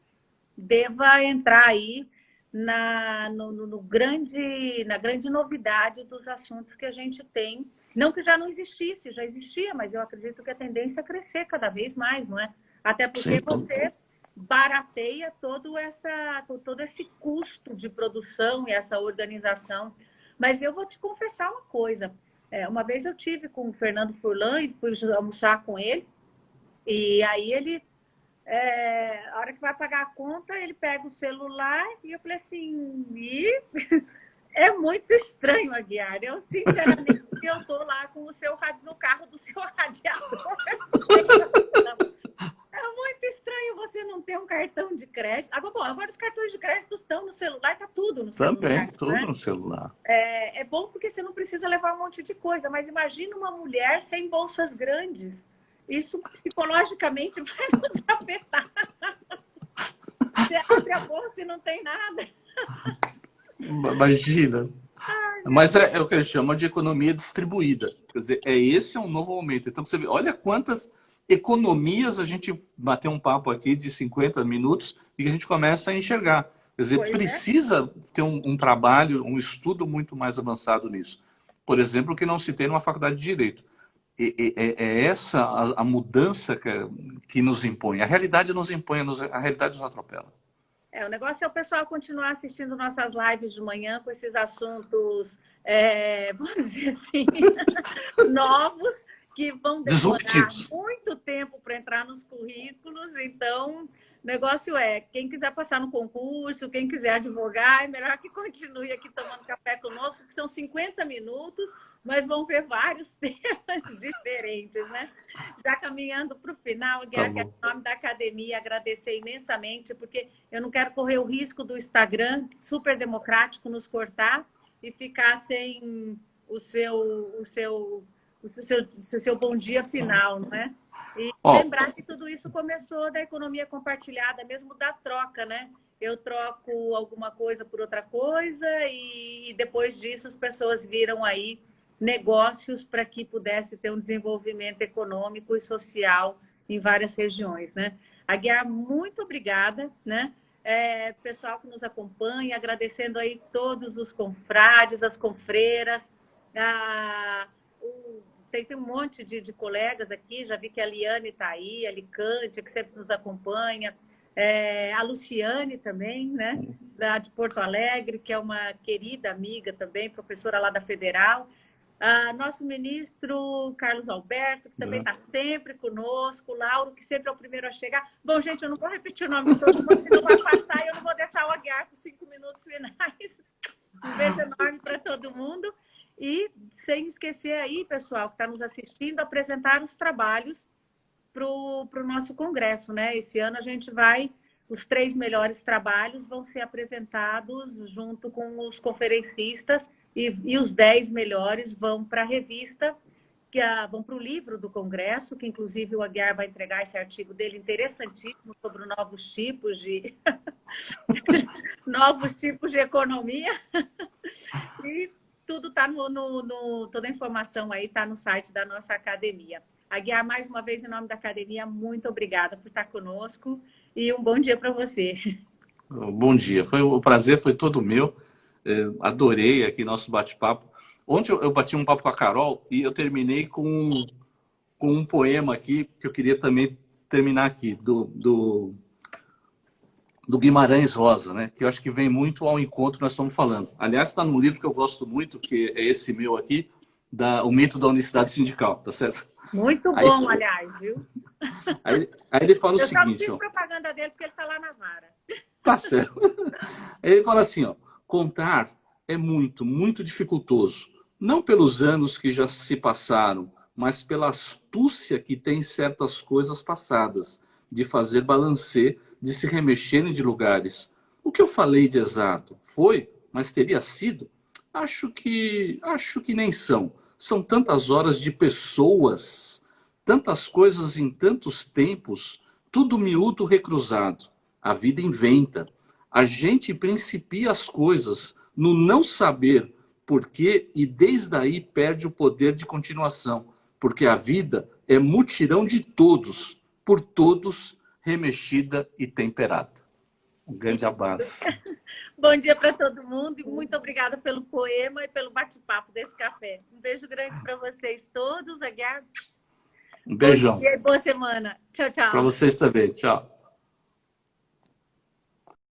deva entrar aí na grande novidade dos assuntos que a gente tem. Não que já não existisse, já existia, mas eu acredito que a tendência é crescer cada vez mais, não é? Até porque você barateia todo esse custo de produção e essa organização. Mas eu vou te confessar uma coisa. Uma vez eu tive com o Fernando Furlan e fui almoçar com ele, e aí ele, a hora que vai pagar a conta, ele pega o celular e eu falei assim, é muito estranho, Aguiar. Eu, sinceramente, eu estou lá com o seu no carro do seu radiador. É muito estranho você não ter um cartão de crédito. Agora os cartões de crédito estão no celular, está tudo no celular. Também, tudo né? no celular. É bom porque você não precisa levar um monte de coisa, mas imagina uma mulher sem bolsas grandes. Isso psicologicamente vai nos afetar. Você abre a bolsa e não tem nada. Imagina. Mas é o que eles chamam de economia distribuída. Quer dizer, esse é um novo momento. Então, você vê, olha quantas economias a gente bateu um papo aqui de 50 minutos e que a gente começa a enxergar. Quer dizer, precisa ter um trabalho, um estudo muito mais avançado nisso. Por exemplo, que não se tem numa faculdade de Direito. É essa a mudança que nos impõe. A realidade nos impõe, a realidade nos atropela. O negócio é o pessoal continuar assistindo nossas lives de manhã com esses assuntos, vamos dizer assim, novos, que vão demorar muito tempo para entrar nos currículos. Então, o negócio quem quiser passar no concurso, quem quiser advogar, é melhor que continue aqui tomando café conosco, porque são 50 minutos, mas vão ver vários temas diferentes, né? Já caminhando para o final, Guilherme, que é o nome da academia, agradecer imensamente, porque eu não quero correr o risco do Instagram, super democrático, nos cortar e ficar sem o seu bom dia final, não é? E lembrar que tudo isso começou da economia compartilhada, mesmo da troca, né? Eu troco alguma coisa por outra coisa e depois disso as pessoas viram aí negócios para que pudesse ter um desenvolvimento econômico e social em várias regiões, né? Aguiar, muito obrigada, né? Pessoal que nos acompanha, agradecendo aí todos os confrades, as confreiras, tem um monte de colegas aqui, já vi que a Liane está aí, a Licântia, que sempre nos acompanha, a Luciane também, né, de Porto Alegre, que é uma querida amiga também, professora lá da Federal, nosso ministro Carlos Alberto, que também está sempre conosco, o Lauro, que sempre é o primeiro a chegar. Bom, gente, eu não vou repetir o nome de todo mundo, senão vai passar e eu não vou deixar o Aguiar com 5 minutos finais. Um beijo enorme para todo mundo. E sem esquecer aí, pessoal, que está nos assistindo, apresentar os trabalhos para o nosso congresso, né? Esse ano a gente vai os 3 melhores trabalhos vão ser apresentados junto com os conferencistas e os 10 melhores vão para a revista, vão para o livro do Congresso, que inclusive o Aguiar vai entregar esse artigo dele interessantíssimo sobre novos tipos de novos tipos de economia. E tudo está toda a informação aí está no site da nossa academia. Aguiar, mais uma vez, em nome da academia, muito obrigada por estar conosco e um bom dia para você. Bom dia. O prazer foi todo meu. Adorei aqui nosso bate-papo. Ontem eu bati um papo com a Carol e eu terminei com um poema aqui que eu queria também terminar aqui, do Guimarães Rosa, né? Que eu acho que vem muito ao encontro que nós estamos falando. Aliás, está num livro que eu gosto muito, que é esse meu aqui, O Mito da Unicidade Sindical, tá certo? Muito bom, aliás, viu? Aí ele fala o seguinte... Eu só fiz propaganda dele porque ele está lá na vara. Tá certo. Aí ele fala assim, ó, contar é muito, muito dificultoso. Não pelos anos que já se passaram, mas pela astúcia que tem certas coisas passadas, de fazer balancê, de se remexerem de lugares. O que eu falei de exato? Foi, mas teria sido? Acho que nem são. São tantas horas de pessoas, tantas coisas em tantos tempos, tudo miúdo recruzado. A vida inventa. A gente principia as coisas no não saber por quê e desde aí perde o poder de continuação. Porque a vida é mutirão de todos, por todos, remexida e temperada. Um grande abraço. Bom dia para todo mundo e muito obrigada pelo poema e pelo bate-papo desse café. Um beijo grande para vocês todos, Aguiar. Um beijão. Bom dia e boa semana. Tchau, tchau. Para vocês também. Tchau.